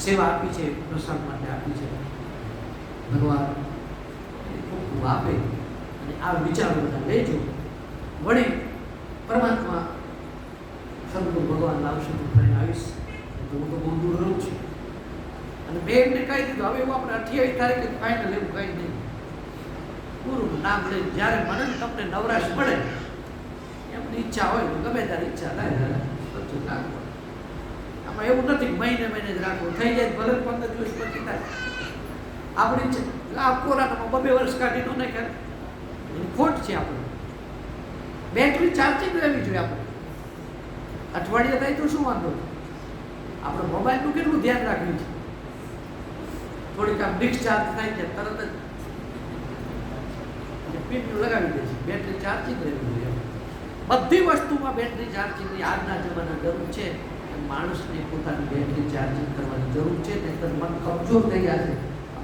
સેવા આપી છે, પ્રસાદ માટે આપી છે, ભગવાન ખૂબ ખૂબ આપે. અને આ વિચારો બધા લેજો. વળી પરમાત્મા સદગુરુ ભગવાન લાવશે તો ફરીને આવીશ. તો હું તો બહુ દૂર રહું છું. અને મેં એમને કહી દીધું હવે એવું આપણે 28 તારીખે ફાઇનલ એવું કંઈ નહીં. ગુરુનું નામ લઈ જ્યારે મને તમને નવરાશ મળે, એમની ઈચ્છા હોય તો ગમે ત્યારે ઈચ્છા થાય બધું રાખવું. આમાં એવું નથી મહિને મહિને જ રાખવું, થઈ જાય ભલે 15 દિવસ પછી થાય. આપણી ઈચ્છા આ કોરોનામાં 2 વર્ષ કાઢી નો નહીં કરે, ખોટ છે. આપણે બેટરી ચાર્જિંગ રહેવી જોઈએ. આપણે અઠવાડિયે થાય તો શું વાંધો? આપણે મોબાઈલનું કેટલું ધ્યાન રાખવું છે. થોડીક આમ ડિસ્ચાર્જ થાય છે તરત જ પીપીયુ લગાવી દે છે. બેટરી ચાર્જિંગ રહેવી જોઈએ. બધી વસ્તુમાં બેટરી ચાર્જિંગની આજના જમાના જરૂર છે. માણસને પોતાની બેટરી ચાર્જિંગ કરવાની જરૂર છે. નહીંતર મન કમજોર થઈ ગયા છે.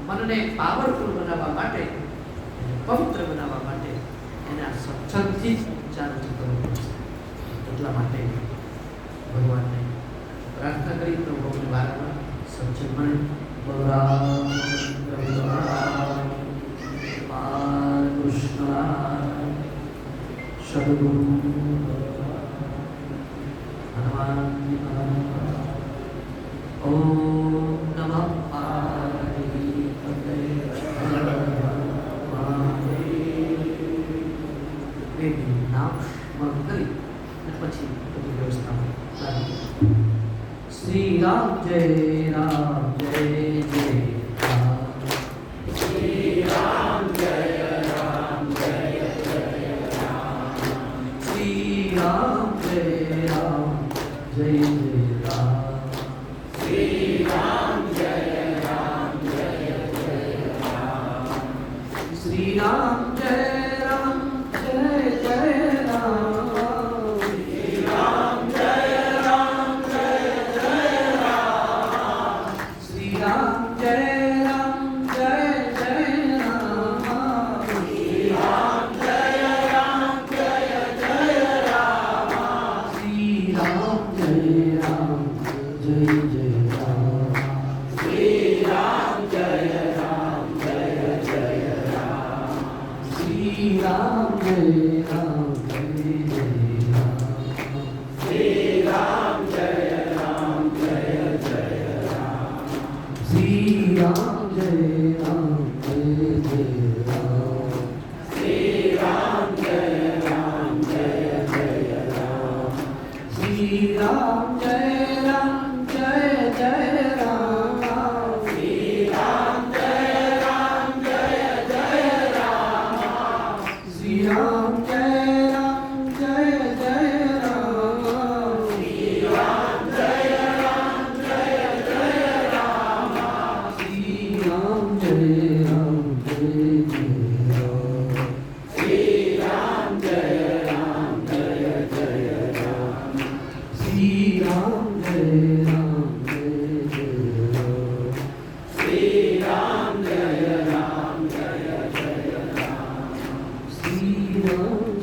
મનને પાવરફુલ બનાવવા માટે, પવિત્ર બનાવવા માટે એને આ સત્સંગથી ચાર્જ કરવું પડશે. એટલા માટે ભગવાનને प्रार्थना करी प्रभु अपने बारे में सच्चे मन बलराम रघुराम पाल कृष्ण सदगुरु हनुमान ओम नमः पार्वतीपतये नाम स्मरण करी પછી બધી વ્યવસ્થા શ્રી રામ જય જય રામ શ્રી રામ જય જય રામ શ્રી રામ જય જય રામ શ્રી રામ જય રામ શ્રી રામ જય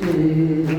Jai